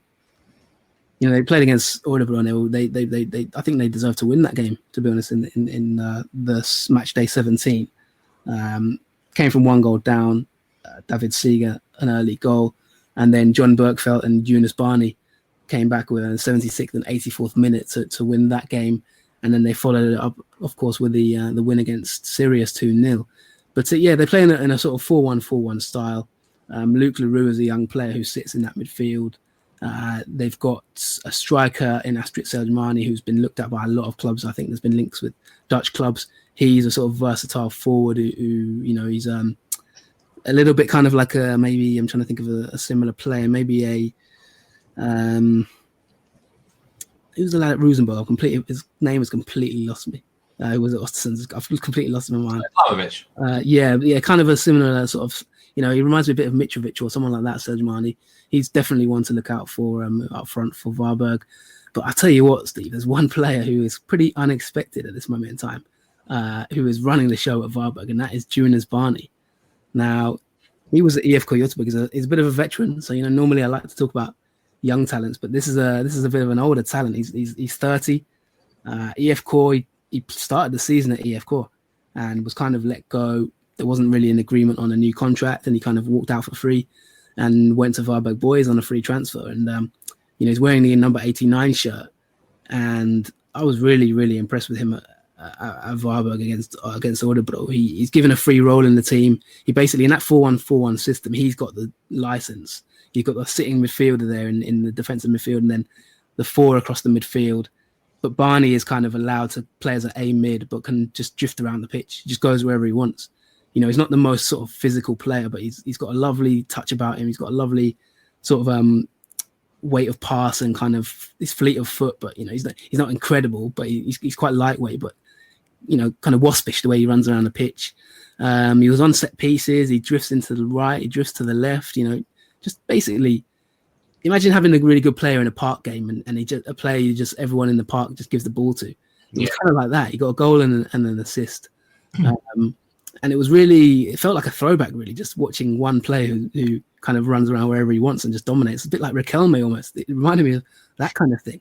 played against Örebro, and they I think they deserve to win that game, to be honest, in the match day 17. Came from 1 goal down, David Seeger, an early goal, and then John Berkfeldt and Jonas Barney came back with a 76th and 84th minute to win that game. And then they followed it up, of course, with the win against Sirius 2-0. But they play in a sort of 4-1-4-1 style. Luke Leroux is a young player who sits in that midfield. They've got a striker in Astrid Selmani who's been looked at by a lot of clubs. I think there's been links with Dutch clubs. He's a sort of versatile forward who he's a little bit kind of like maybe I'm trying to think of a similar player, maybe who's the lad at Rosenborg? His name has completely lost me. Who was at Östersund? I've completely lost my mind. Yeah, kind of a similar sort of. He reminds me a bit of Mitrovic or someone like that, Selmani. He's definitely one to look out for up front for Varberg. But I tell you what, Steve, there's one player who is pretty unexpected at this moment in time, who is running the show at Varberg, and that is Jonas Barney. Now, he was at IFK Göteborg. He's a bit of a veteran, so normally I like to talk about young talents, but this is a bit of an older talent. He's 30. IFK. He started the season at IFK and was kind of let go. there wasn't really an agreement on a new contract, and he kind of walked out for free and went to Varberg Boys on a free transfer. And he's wearing the number 89 shirt, and I was really, really impressed with him at Varberg against Örebro. He's given a free role in the team. He basically, in that 4-1-4-1 system, he's got the license. You've got the sitting midfielder there in the defensive midfield, and then the 4 across the midfield. But Barney is kind of allowed to play as an A mid, but can just drift around the pitch. He just goes wherever he wants. He's not the most sort of physical player, but he's got a lovely touch about him. He's got a lovely sort of weight of pass and kind of his fleet of foot. But he's not incredible, but he's quite lightweight. But kind of waspish the way he runs around the pitch. He was on set pieces. He drifts into the right. He drifts to the left. Just basically. Imagine having a really good player in a park game, and a player everyone in the park just gives the ball to. It was kind of like that. He got a goal and an assist, and it felt like a throwback, really, just watching one player who kind of runs around wherever he wants and just dominates. A bit like Riquelme almost. It reminded me of that kind of thing.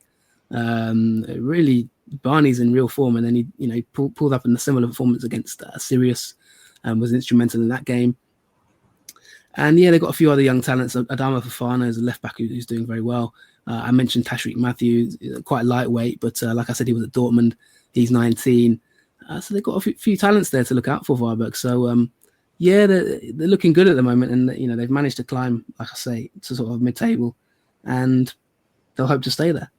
Really, Barney's in real form, and then he pulled up in a similar performance against Sirius, and was instrumental in that game. And they've got a few other young talents. Adama Fofana is a left back who's doing very well. I mentioned Tashreeq Matthew, quite lightweight, but like I said, he was at Dortmund. He's 19. So they've got a few talents there to look out for Varberg. So, they're looking good at the moment. And, they've managed to climb, like I say, to sort of mid-table. And they'll hope to stay there.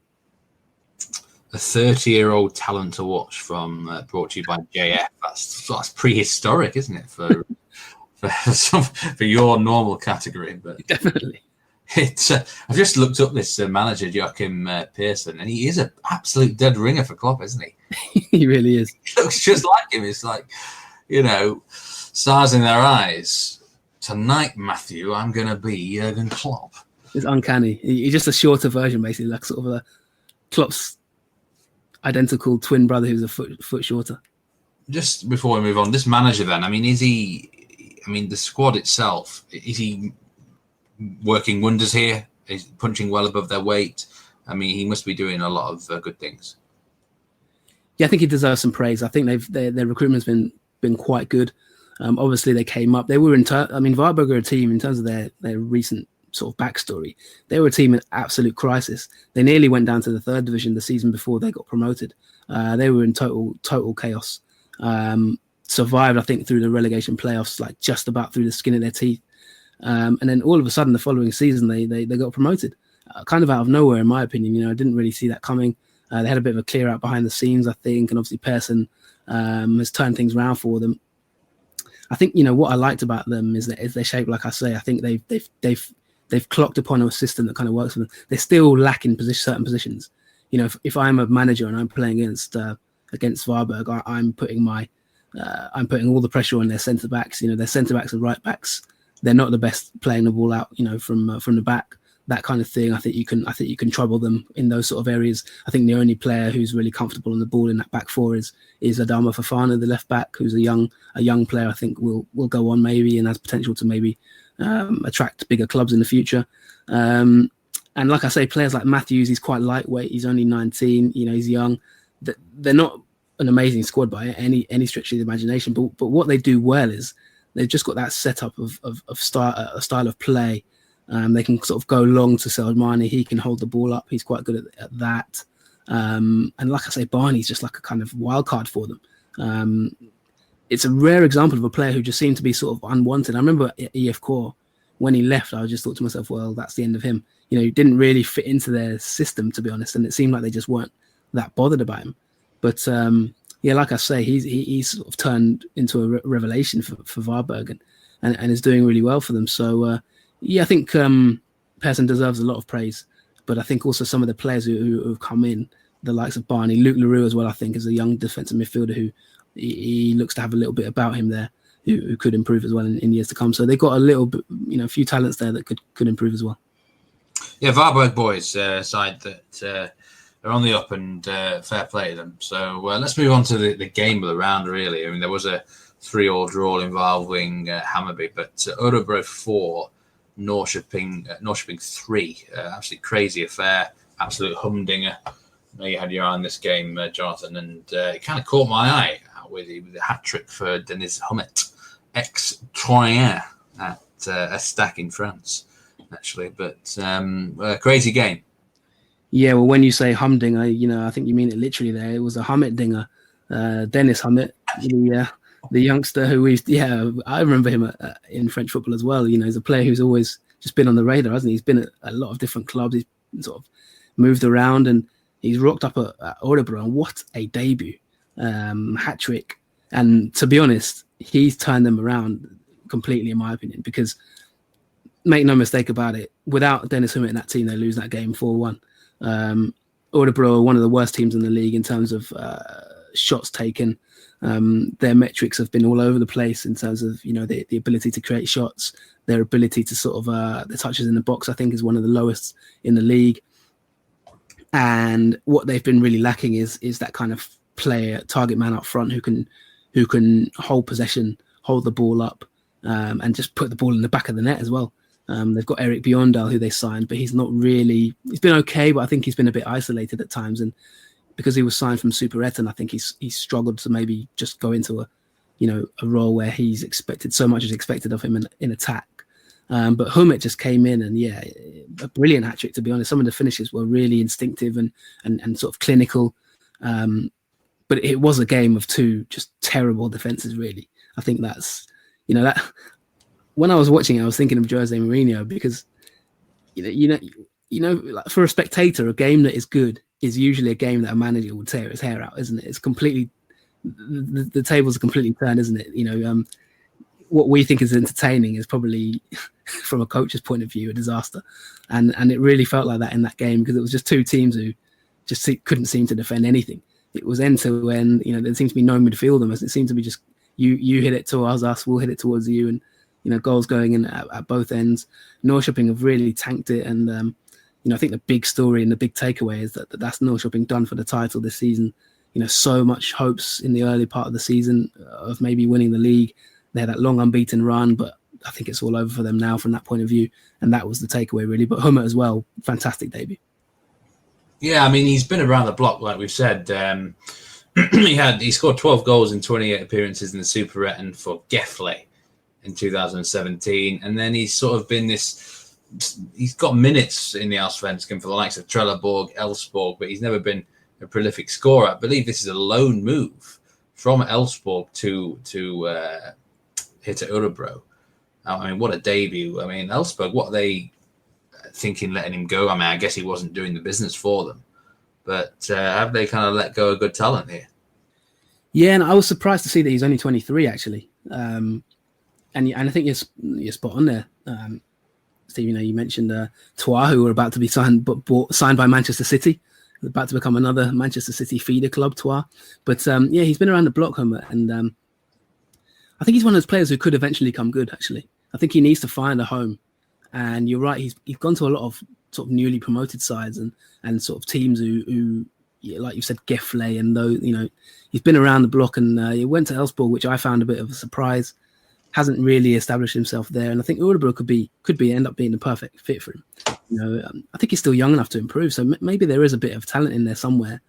A 30-year-old talent to watch brought to you by JF. That's prehistoric, isn't it, for your normal category? But definitely. I've just looked up this manager, Joachim Pearson, and he is an absolute dead ringer for Klopp, isn't he? He really is. He looks just like him. It's like, stars in their eyes. Tonight, Matthew, I'm going to be Jurgen Klopp. It's uncanny. He's just a shorter version, basically, like sort of a Klopp's identical twin brother who's a foot shorter. Just before we move on, this manager then, the squad itself, is he working wonders here? Is punching well above their weight? He must be doing a lot of good things. Yeah, I think he deserves some praise. I think their recruitment's been quite good. Obviously, they came up. They were Varberg are a team in terms of their recent sort of backstory. They were a team in absolute crisis. They nearly went down to the 3rd division the season before they got promoted. They were in total chaos. Survived, I think, through the relegation playoffs, like just about through the skin of their teeth. And then all of a sudden, the following season, they got promoted, kind of out of nowhere, in my opinion. I didn't really see that coming. They had a bit of a clear out behind the scenes, I think, and obviously Pearson has turned things around for them. I think what I liked about them is that they're shaped, like I say. I think they've clocked upon a system that kind of works for them. They still lack in certain positions. If I'm a manager and I'm playing against Varberg, I'm putting all the pressure on their centre backs. Their centre backs and right backs, they're not the best playing the ball out, from the back, that kind of thing. I think you can trouble them in those sort of areas. I think the only player who's really comfortable on the ball in that back 4 is Adama Fofana, the left back, who's a young player. I think will go on maybe and has potential to maybe attract bigger clubs in the future. And like I say, players like Matthews, he's quite lightweight. He's only 19. He's young. They're not an amazing squad by any stretch of the imagination, but what they do well is they've just got that setup of style of play. They can sort of go long to Seldmani. He can hold the ball up. He's quite good at that. And like I say, Barney's just like a kind of wild card for them. It's a rare example of a player who just seemed to be sort of unwanted. I remember at EF Core, when he left, I just thought to myself, well, that's the end of him. He didn't really fit into their system, to be honest, and it seemed like they just weren't that bothered about him. But like I say, he's sort of turned into a revelation for Varberg and is doing really well for them. So I think Pearson deserves a lot of praise. But I think also some of the players who have come in, the likes of Barney, Luke Leroux as well, I think, is a young defensive midfielder who he looks to have a little bit about him there, who could improve as well in years to come. So they've got a little bit, a few talents there that could improve as well. Yeah, Varberg boys, side that are on the up, and fair play to them. So let's move on to the game of the round, really. There was a 3-3 draw involving Hammarby, but Örebro 4, Norrköping 3. Absolutely crazy affair, absolute humdinger. I know you had your eye on this game, Jonathan, and it kind of caught my eye with the hat-trick for Deniz Hümmet. ex-Troyen at Estac in France, actually. But a crazy game. Yeah, well, when you say humdinger, I think you mean it literally there. It was a Hümmet-dinger. Deniz Hümmet, the youngster who I remember him in French football as well. He's a player who's always just been on the radar, hasn't he? He's been at a lot of different clubs. He's sort of moved around, and he's rocked up at Örebro, and what a debut. Hat-trick. And to be honest, he's turned them around completely, in my opinion, because make no mistake about it, without Deniz Hümmet in that team, they lose that game 4-1. Örebro are one of the worst teams in the league in terms of shots taken. Their metrics have been all over the place in terms of the ability to create shots. Their ability to sort of the touches in the box, I think, is one of the lowest in the league. And what they've been really lacking is that kind of player, target man up front who can hold possession, hold the ball up, and just put the ball in the back of the net as well. They've got Erik Bjørndal, who they signed, but he's been okay, but I think he's been a bit isolated at times. And because he was signed from Superettan, I think he's struggled to maybe just go into a role where so much is expected of him in attack. But Hümmet just came in and a brilliant hat-trick, to be honest. Some of the finishes were really instinctive and sort of clinical. But it was a game of two just terrible defenses, really. I think that's, that when I was watching it, I was thinking of Jose Mourinho, because, like for a spectator, a game that is good is usually a game that a manager would tear his hair out, isn't it? It's completely, the tables are completely turned, isn't it? What we think is entertaining is probably, from a coach's point of view, a disaster. And it really felt like that in that game, because it was just two teams who just couldn't seem to defend anything. It was end to end. There seemed to be no midfielder. It seemed to be just you hit it towards us, we'll hit it towards you, and goals going in at both ends. Norrköping have really tanked it, and I think the big story and the big takeaway is that's Norrköping done for the title this season. So much hopes in the early part of the season of maybe winning the league. They had that long unbeaten run, but I think it's all over for them now from that point of view, and that was the takeaway really. But Hümmet as well, fantastic debut. Yeah, I mean, he's been around the block, like we've said. He scored 12 goals in 28 appearances in the Superettan for Gefle in 2017, and then he's sort of been he's got minutes in the Allsvenskan for the likes of Trelleborg, Elfsborg, but he's never been a prolific scorer. I believe this is a loan move from Elfsborg to hit at Örebro. I mean, what a debut. I mean, Elfsborg, what are they thinking letting him go? I mean, I guess he wasn't doing the business for them, but have they kind of let go of good talent here? Yeah, and I was surprised to see that he's only 23, actually. And I think you're spot on there. Steve, you mentioned Troyes, who were about to be signed by Manchester City, about to become another Manchester City feeder club, Troyes. But he's been around the block, Hümmet, and I think he's one of those players who could eventually come good, actually. I think he needs to find a home. And you're right, he's gone to a lot of sort of newly promoted sides and sort of teams who like you said, Gefle, and though he's been around the block, and he went to Elfsborg, which I found a bit of a surprise. Hasn't really established himself there, and I think Örebro could end up being the perfect fit for him. I think he's still young enough to improve, so maybe there is a bit of talent in there somewhere.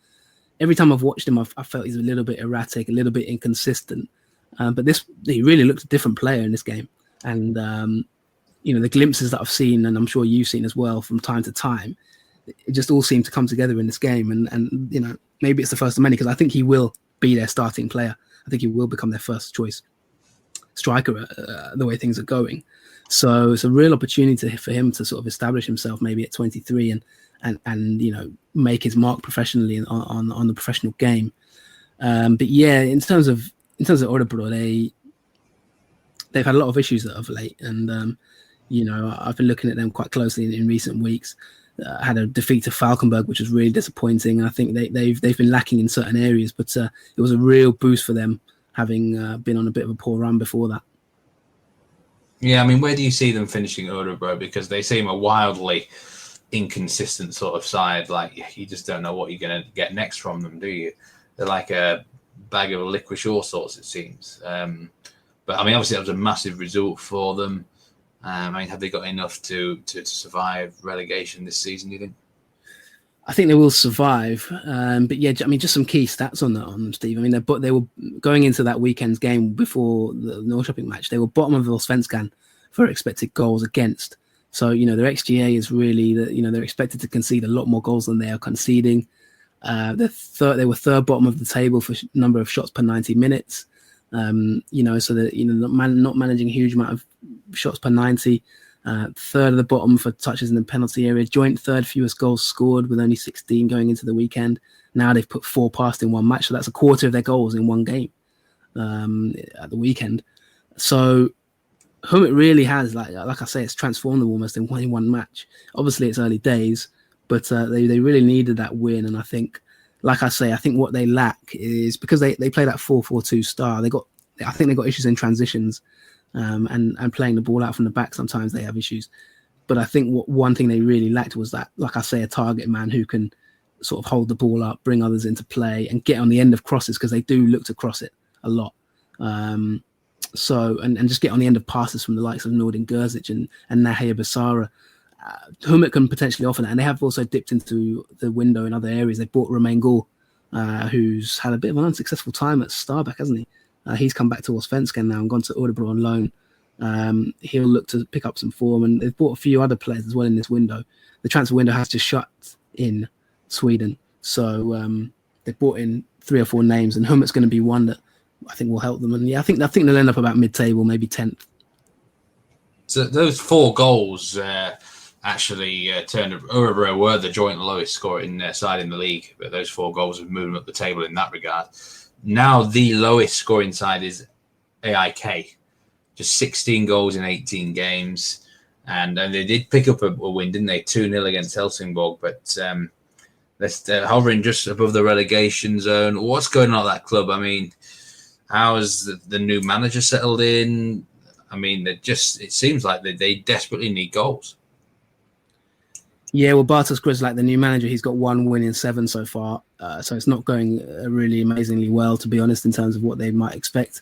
Every time I've watched him, I felt he's a little bit erratic, a little bit inconsistent, but he really looked a different player in this game, and the glimpses that I've seen, and I'm sure you've seen as well from time to time, it just all seemed to come together in this game. And maybe it's the first of many, because I think he will be their starting player. I think he will become their first choice striker the way things are going. So it's a real opportunity for him to sort of establish himself maybe at 23 and make his mark professionally on the professional game. But yeah, in terms of Örebro, they've had a lot of issues of late, and I've been looking at them quite closely in recent weeks. Had a defeat to Falkenberg, which was really disappointing. And I think they've been lacking in certain areas, but it was a real boost for them, having been on a bit of a poor run before that. Yeah, I mean, where do you see them finishing Örebro? Because they seem a wildly inconsistent sort of side. Like, you just don't know what you're going to get next from them, do you? They're like a bag of licorice all sorts, it seems. But I mean, obviously that was a massive result for them. I mean, have they got enough to survive relegation this season, do you think? I think they will survive. But yeah, I mean, just some key stats on them, Steve. I mean, they were going into that weekend's game before the Norrköping match. They were bottom of Allsvenskan for expected goals against. So, their XGA is really they're expected to concede a lot more goals than they are conceding. They were third bottom of the table for number of shots per 90 minutes. So that not managing a huge amount of shots per 90. Third at the bottom for touches in the penalty area. Joint third fewest goals scored with only 16 going into the weekend. Now they've put 4 past in one match, so that's a quarter of their goals in one game at the weekend. So Hümmet really has, like I say, it's transformed them almost in one match. Obviously, it's early days, but they really needed that win. And I think, like I say, I think what they lack is because they play that 4-4-2 style. I think they got issues in transitions. And playing the ball out from the back, sometimes they have issues. But I think one thing they really lacked was that, like I say, a target man who can sort of hold the ball up, bring others into play, and get on the end of crosses, because they do look to cross it a lot. And just get on the end of passes from the likes of Nordin Gerzic and Nahia Besara. Hümmet can potentially offer that, and they have also dipped into the window in other areas. They bought Romain Gall, who's had a bit of an unsuccessful time at Stabæk, hasn't he? He's come back to Allsvenskan now and gone to Örebro on loan. He'll look to pick up some form, and they've bought a few other players as well in this window. The transfer window has just shut in Sweden, so they've brought in 3 or 4 names, and Hümmet's going to be one that I think will help them. And yeah, I think they'll end up about mid-table, maybe 10th. So those 4 goals actually turned. Örebro were the joint lowest scoring side in the league, but those 4 goals have moved them up the table in that regard. Now the lowest scoring side is AIK, just 16 goals in 18 games. And they did pick up a win, didn't they? 2-0 against Helsingborg, but they're hovering just above the relegation zone. What's going on at that club? I mean, how has the new manager settled in? I mean, it seems like they desperately need goals. Yeah, well, Bartosz Grzyzlak, the new manager, he's got 1 win in 7 so far. So it's not going really amazingly well, to be honest, in terms of what they might expect.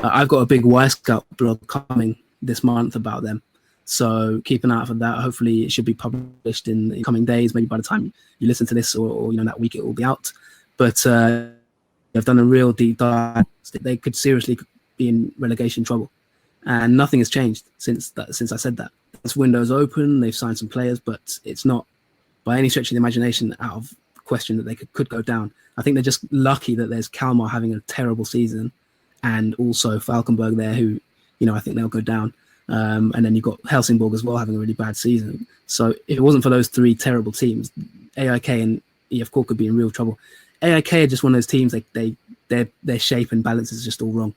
I've got a big Wisecout blog coming this month about them. So keep an eye out for that. Hopefully it should be published in the coming days. Maybe by the time you listen to this or that week, it will be out. But they've done a real deep dive. They could seriously be in relegation trouble. And nothing has changed since I said that. This window's open, they've signed some players, but it's not by any stretch of the imagination out of question that they could go down. I think they're just lucky that there's Kalmar having a terrible season and also Falkenberg there who, I think they'll go down. And then you've got Helsingborg as well having a really bad season. So if it wasn't for those 3 terrible teams, AIK and EFK could be in real trouble. AIK are just one of those teams, their shape and balance is just all wrong.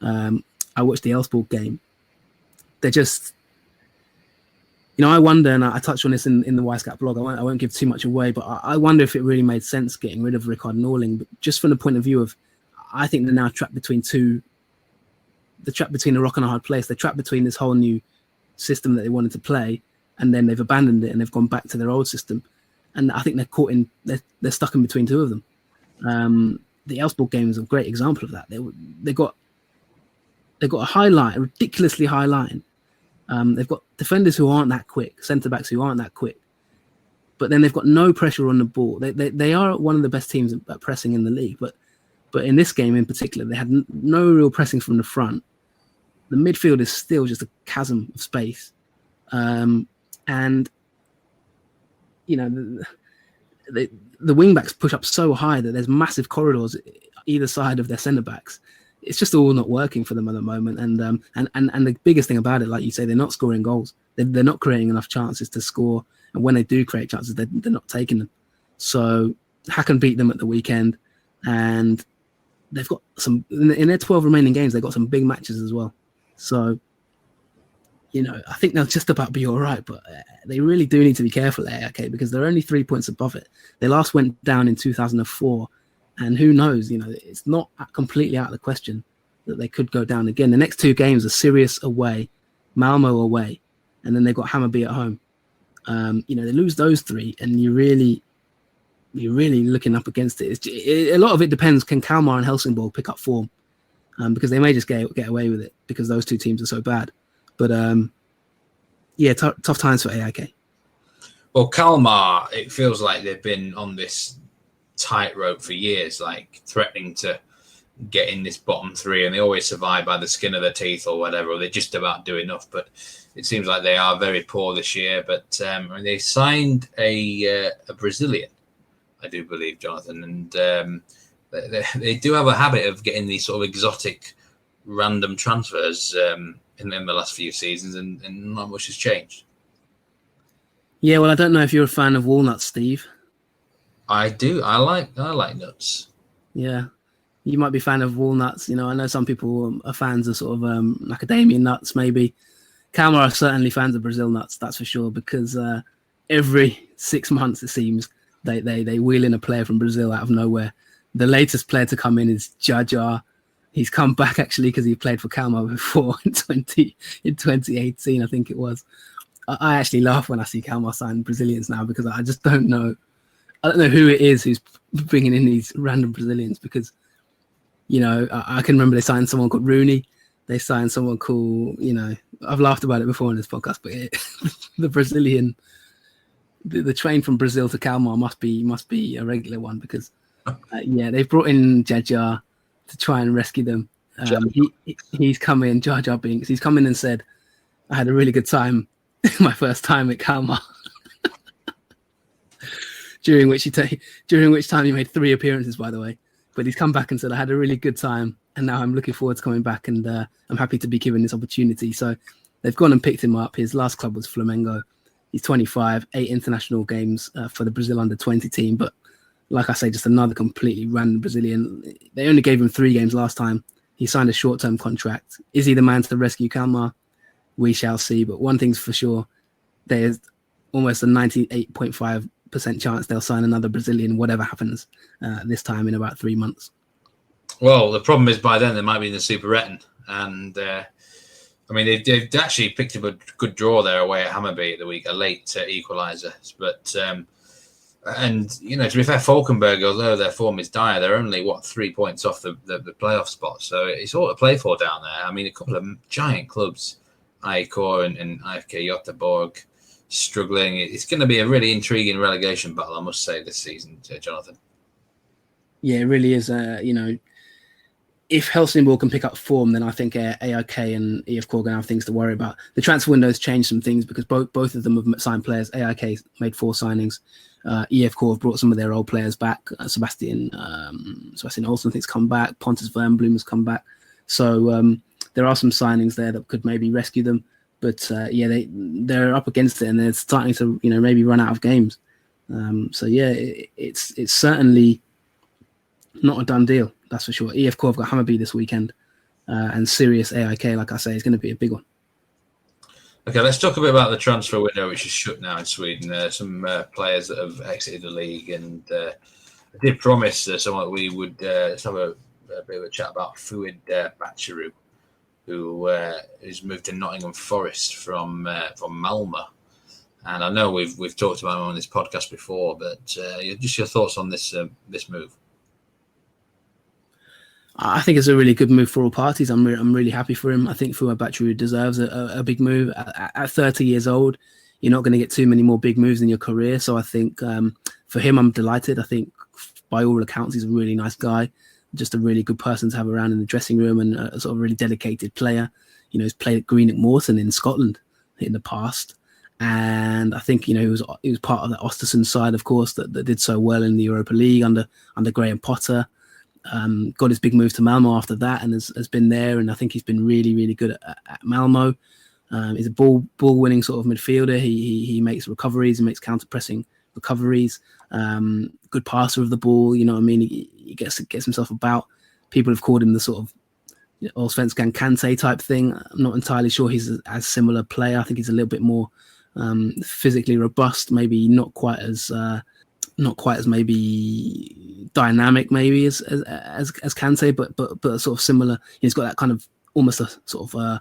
I watched the Elfsborg game. They're just... I wonder, and I touched on this in the Wisecout blog, I won't give too much away, but I wonder if it really made sense getting rid of Rikard Norling. But just from the point of view of, I think they're now trapped between a rock and a hard place. They're trapped between this whole new system that they wanted to play, and then they've abandoned it and they've gone back to their old system. And I think they're stuck in between 2 of them. The Elfsborg game is a great example of that. They got a high line, a ridiculously high line. They've got defenders who aren't that quick, centre-backs who aren't that quick. But then they've got no pressure on the ball. They are one of the best teams at pressing in the league. But in this game in particular, they had no real pressing from the front. The midfield is still just a chasm of space. The wing-backs push up so high that there's massive corridors either side of their centre-backs. It's just all not working for them at the moment. And the biggest thing about it, like you say, they're not scoring goals. They're not creating enough chances to score. And when they do create chances, they're not taking them. So Häcken beat them at the weekend. And they've got in their 12 remaining games, they've got some big matches as well. So, I think they'll just about be all right. But they really do need to be careful at AIK because they're only 3 points above it. They last went down in 2004. And who knows, it's not completely out of the question that they could go down again. The next 2 games are Sirius away, Malmo away, and then they've got Hammarby at home. They lose those 3, and you're really looking up against it. A lot of it depends, can Kalmar and Helsingborg pick up form? Because they may just get away with it because those 2 teams are so bad. But, tough times for AIK. Well, Kalmar, it feels like they've been on this tightrope for years, like threatening to get in this bottom three, and they always survive by the skin of their teeth or whatever, or they just about do enough. But it seems like they are very poor this year. But they signed a Brazilian, I do believe, Jonathan, and they do have a habit of getting these sort of exotic, random transfers in the last few seasons, and not much has changed. Yeah, well, I don't know if you're a fan of walnuts, Steve. I do. I like nuts. Yeah, you might be a fan of walnuts. I know some people are fans of sort of macadamia nuts, maybe. Kalmar are certainly fans of Brazil nuts, that's for sure, because every 6 months, it seems, they wheel in a player from Brazil out of nowhere. The latest player to come in is Jaja. He's come back, actually, because he played for Kalmar before in 2018, I think it was. I actually laugh when I see Kalmar sign Brazilians now, because I just don't know. I don't know who it is who's bringing in these random Brazilians, because, I can remember they signed someone called Rooney. They signed someone called, I've laughed about it before on this podcast, but the Brazilian, the train from Brazil to Kalmar must be a regular one, because, they've brought in Jaja to try and rescue them. He's come in, Jar Jar Binks. He's come in and said, "I had a really good time, my first time at Kalmar." during which time he made 3 appearances, by the way. But he's come back and said, "I had a really good time, and now I'm looking forward to coming back, and I'm happy to be given this opportunity." So they've gone and picked him up. His last club was Flamengo. He's 25, 8 international games for the Brazil under-20 team. But like I say, just another completely random Brazilian. They only gave him 3 games last time. He signed a short-term contract. Is he the man to rescue Kalmar? We shall see. But one thing's for sure, there's almost a 98.5% chance they'll sign another Brazilian, whatever happens this time in about 3 months. Well, the problem is by then they might be in the Super Retten. And, they've actually picked up a good draw there away at Hammarby at the week, a late equaliser. But, to be fair, Falkenberg, although their form is dire, they're only, 3 points off the playoff spot. So it's all to play for down there. A couple of giant clubs, AIK and IFK Göteborg, struggling. It's going to be a really intriguing relegation battle, I must say, this season, Jonathan. Yeah, it really is. If Helsingborg can pick up form, then I think AIK and IFK are going to have things to worry about. The transfer window's changed some things, because both of them have signed players. AIK made 4 signings. IFK have brought some of their old players back. Sebastian Olsen, I think, has come back. Pontus Wernbloom has come back. So there are some signings there that could maybe rescue them. But they're up against it, and they're starting to maybe run out of games. It's certainly not a done deal, that's for sure. IFK have got Hammarby this weekend, and Sirius AIK, like I say, is going to be a big one. Okay, let's talk a bit about the transfer window, which is shut now in Sweden. There are some players that have exited the league, and I did promise someone that we would have a bit of a chat about Fuad Bachiru, who has moved to Nottingham Forest from Malmö. And I know we've talked about him on this podcast before, but just your thoughts on this move. I think it's a really good move for all parties. I'm really happy for him. I think Fuad Bachiru deserves a big move. At 30 years old, you're not going to get too many more big moves in your career. So I think for him, I'm delighted. I think by all accounts, he's a really nice guy, just a really good person to have around in the dressing room, and a sort of really dedicated player. He's played at Greenock Morton in Scotland in the past. And I think, he was part of the Östersund side, of course, that did so well in the Europa League under Graham Potter. Got his big move to Malmo after that, and has been there. And I think he's been really, really good at Malmo. He's a ball-winning sort of midfielder. He makes recoveries. He makes counter-pressing recoveries. Good passer of the ball. He gets himself about. People have called him the sort of Allsvenskan Kante type thing. I'm not entirely sure he's as similar player. I think he's a little bit more physically robust. Maybe not quite as maybe dynamic maybe as Kante, but sort of similar. He's got that kind of almost a sort of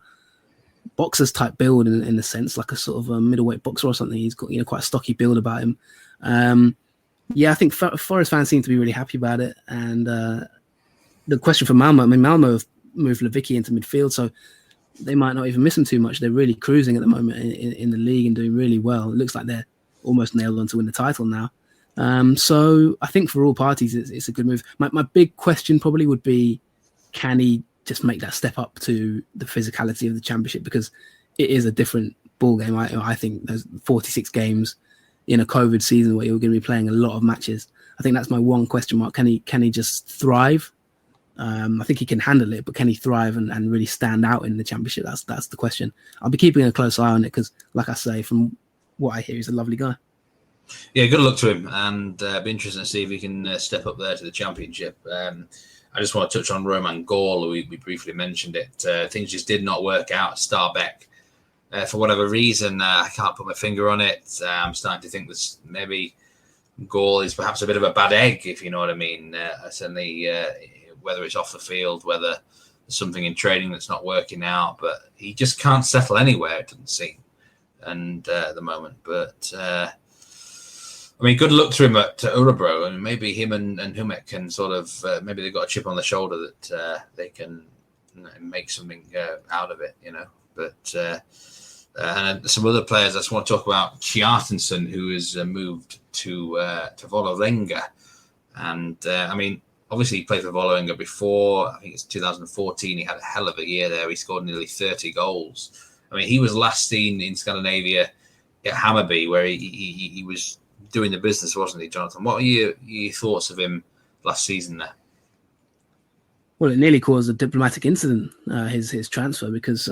boxer's type build in a sense, like a sort of a middleweight boxer or something. He's got quite a stocky build about him. I think Forest fans seem to be really happy about it. And the question for Malmo, Malmo have moved Lewicki into midfield, so they might not even miss him too much. They're really cruising at the moment in the league and doing really well. It looks like they're almost nailed on to win the title now. So I think for all parties, it's a good move. My big question probably would be, can he just make that step up to the physicality of the Championship? Because it is a different ball game. I think there's 46 games in a COVID season where you're going to be playing a lot of matches. I think that's my one question mark. Can he just thrive? I think he can handle it, but can he thrive and really stand out in the Championship? That's the question. I'll be keeping a close eye on it because, like I say, from what I hear, he's a lovely guy. Yeah, good luck to him, and be interesting to see if he can step up there to the Championship. I just want to touch on Roman Gaul. We briefly mentioned it. Things just did not work out at Stabæk. For whatever reason, I can't put my finger on it. I'm starting to think that maybe Gaul is perhaps a bit of a bad egg, if you know what I mean. Certainly, whether it's off the field, whether there's something in training that's not working out, but he just can't settle anywhere, it doesn't seem, and at the moment. But I mean, good luck to him at Örebro, and maybe him and Hümmet can sort of maybe they've got a chip on the shoulder that they can make something out of it, you know. But and some other players I just want to talk about. Kjartansson, who has moved to Vålerenga, and I mean, obviously he played for Vålerenga before. I think it's 2014. He had a hell of a year there. He scored nearly 30 goals. I mean, he was last seen in Scandinavia at Hammarby, where he was doing the business, wasn't he, Jonathan? What are your thoughts of him last season there? Well, it nearly caused a diplomatic incident, his transfer, because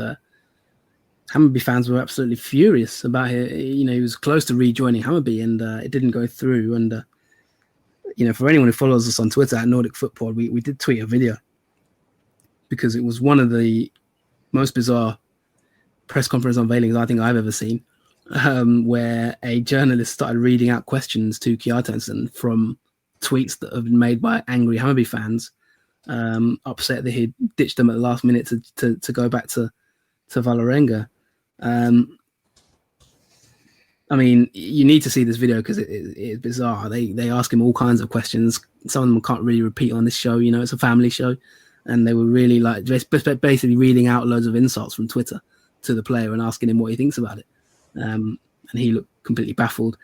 Hammarby fans were absolutely furious about it. You know, he was close to rejoining Hammarby, and it didn't go through. And you know, for anyone who follows us on Twitter at Nordic Football, we did tweet a video because it was one of the most bizarre press conference unveilings I think I've ever seen, where a journalist started reading out questions to Kjartansson from tweets that have been made by angry Hammarby fans, upset that he ditched them at the last minute to go back to Vålerenga. I mean, you need to see this video because it is bizarre. They ask him all kinds of questions. Some of them can't really repeat on this show. You know, it's a family show, and they were really like basically reading out loads of insults from Twitter to the player and asking him what he thinks about it. And he looked completely baffled.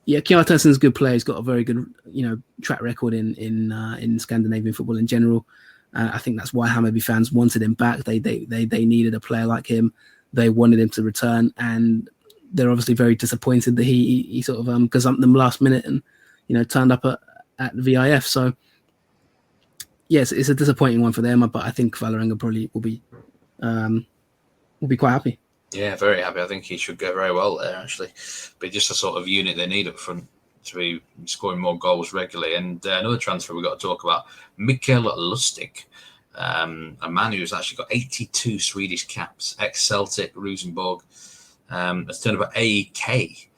Yeah, Kjartansson's a good player. He's got a very good, you know, track record in Scandinavian football in general. I think that's why Hammarby fans wanted him back. They needed a player like him. They wanted him to return, and they're obviously very disappointed that he sort of gazumped them last minute and, you know, turned up at VIF. So yes, it's a disappointing one for them, but I think Vålerenga probably will be quite happy. Yeah, very happy. I think he should go very well there, actually. But just a sort of unit they need up front to be scoring more goals regularly. And another transfer we've got to talk about, Mikael Lustig, a man who's actually got 82 Swedish caps, ex-Celtic, Rosenborg, has turned up at AEK.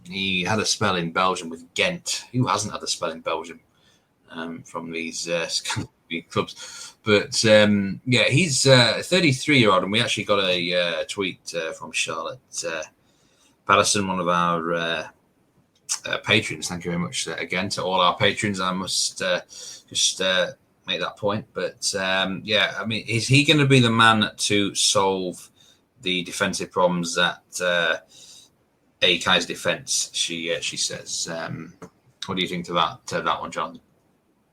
He had a spell in Belgium with Ghent. Who hasn't had a spell in Belgium from these Scandinavian clubs? But yeah, he's a 33-year-old, and we actually got a tweet from Charlotte Patterson, one of our patrons. Thank you very much again to all our patrons. I must just make that point. But yeah, I mean, is he going to be the man to solve the defensive problems that AEK's defence? She says. What do you think about that one, John?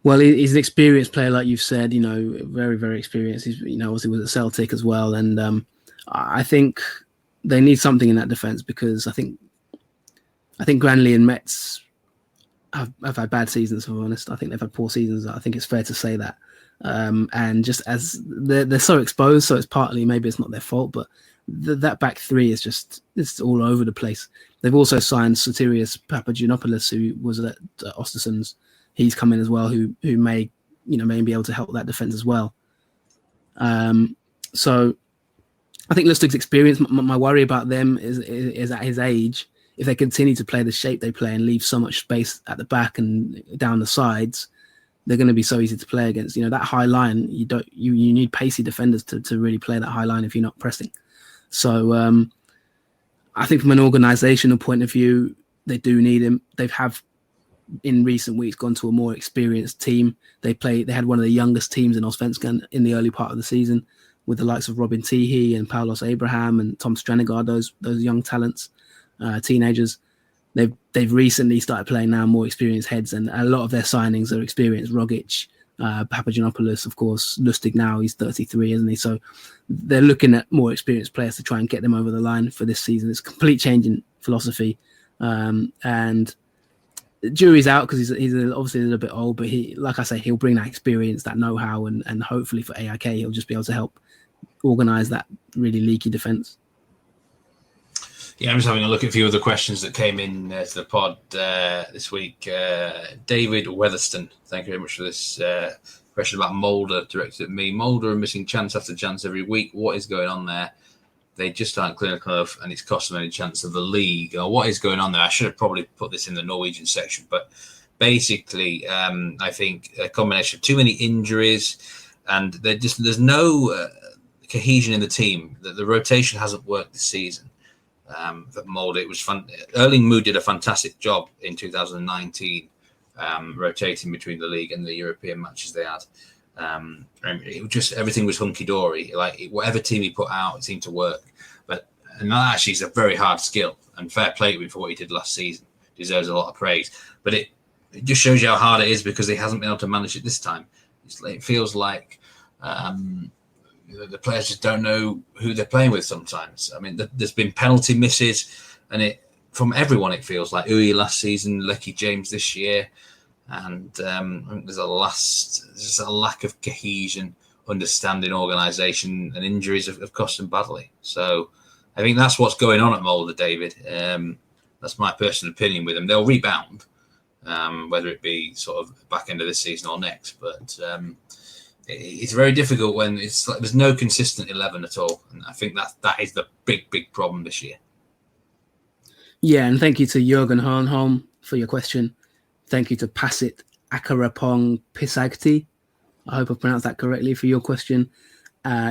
Well, he's an experienced player, like you've said. You know, very, very experienced. He's, you know, obviously was at Celtic as well, and I think they need something in that defence because I think Granley and Metz have had bad seasons. If I'm honest, I think they've had poor seasons. I think it's fair to say that. And just as they're so exposed, so it's partly maybe it's not their fault, but that back three is just it's all over the place. They've also signed Sotirios Papagiannopoulos, who was at Östersunds. He's come in as well, who may be able to help that defense as well. So I think Lustig's experience. My worry about them is at his age, if they continue to play the shape they play and leave so much space at the back and down the sides, they're going to be so easy to play against. You know, that high line, you need pacey defenders to really play that high line if you're not pressing. So I think from an organizational point of view, they do need him. They have in recent weeks gone to a more experienced team. They had one of the youngest teams in Allsvenskan in the early part of the season with the likes of Robin Teehee and Paulos Abraham and Tom Stranegard, those young talents, teenagers. they've recently started playing now more experienced heads, and a lot of their signings are experienced. Rogic, Papagiannopoulos, of course, Lustig now, he's 33, isn't he? So they're looking at more experienced players to try and get them over the line for this season. It's a complete change in philosophy, and the jury's out because he's obviously a little bit old, but like I say, he'll bring that experience, that know-how, and hopefully for AIK, he'll just be able to help organise that really leaky defence. Yeah, I'm just having a look at a few of the questions that came in to the pod this week. David Weatherston, thank you very much for this question about Molde directed at me. Molde are missing chance after chance every week. What is going on there? They just aren't clinical enough, and it's cost them any chance of the league. What is going on there? I should have probably put this in the Norwegian section, but basically, I think a combination of too many injuries, and there's no cohesion in the team. The rotation hasn't worked this season. That Molde, it was fun. Erling Moe did a fantastic job in 2019, rotating between the league and the European matches they had. And it was just everything was hunky dory. Like whatever team he put out, it seemed to work. And that actually is a very hard skill. And fair play to him for what he did last season. Deserves a lot of praise. But it just shows you how hard it is because he hasn't been able to manage it this time. It feels like the players just don't know who they're playing with sometimes. I mean, there's been penalty misses, and from everyone it feels like Uwe last season, Lecky James this year, and there's a lack of cohesion, understanding, organisation, and injuries have cost them badly. So I think that's what's going on at Molde, David. That's my personal opinion with them. They'll rebound, whether it be sort of back end of this season or next, but it's very difficult when it's like there's no consistent 11 at all, and I think that is the big problem this year. Yeah, and thank you to Jürgen Hörnholm for your question. Thank you to Pasit Akarapong Pisagti. I hope I pronounced that correctly for your question.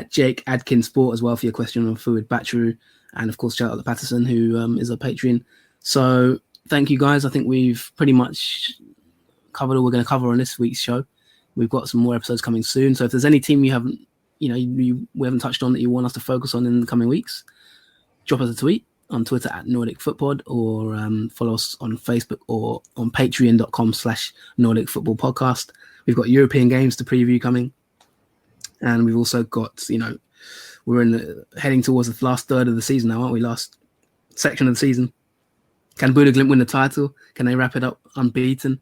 Jake Adkins Sport as well for your question on Fluid Batcheru, and of course shout out to Patterson who is a Patreon. So thank you guys. I think we've pretty much covered all we're going to cover on this week's show. We've got some more episodes coming soon. So if there's any team we haven't touched on that you want us to focus on in the coming weeks, drop us a tweet on Twitter at Nordic Footpod, or follow us on Facebook or on patreon.com/Nordic Football Podcast. We've got European games to preview coming. And we've also got, we're heading towards the last third of the season now, aren't we? Last section of the season. Can Bodø Glimt win the title? Can they wrap it up unbeaten?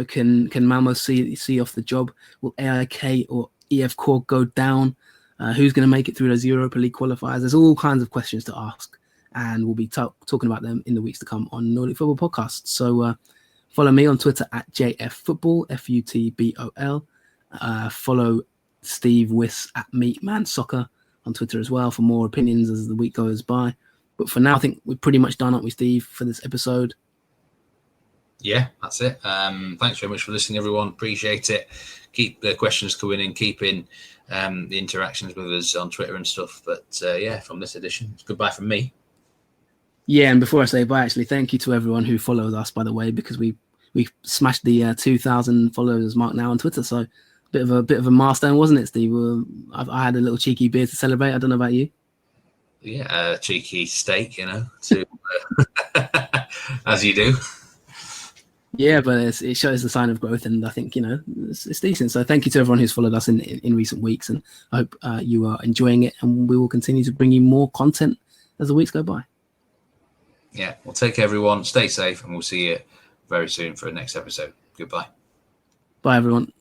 Can Malmo see off the job? Will AIK or EF Cork go down? Who's going to make it through those Europa League qualifiers? There's all kinds of questions to ask, and we'll be talking about them in the weeks to come on Nordic Football Podcast. So follow me on Twitter at JFFootball, FUTBOL. Follow Steve Wyss at Meatman Soccer on Twitter as well for more opinions as the week goes by. But for now, I think we're pretty much done, aren't we, Steve, for this episode? Yeah, that's it. Thanks very much for listening, everyone. Appreciate it. Keep the questions coming in, keeping the interactions with us on Twitter and stuff. But from this edition, it's goodbye from me. Yeah, and before I say bye, actually, thank you to everyone who follows us, by the way, because we smashed the 2,000 followers mark now on Twitter. So bit of a milestone, wasn't it, Steve? I had a little cheeky beer to celebrate. I don't know about you. Yeah, cheeky steak, as you do. Yeah, but it shows the sign of growth, and I think it's decent. So thank you to everyone who's followed us in recent weeks, and I hope you are enjoying it. And we will continue to bring you more content as the weeks go by. Yeah, well, take care, everyone. Stay safe, and we'll see you very soon for the next episode. Goodbye. Bye, everyone.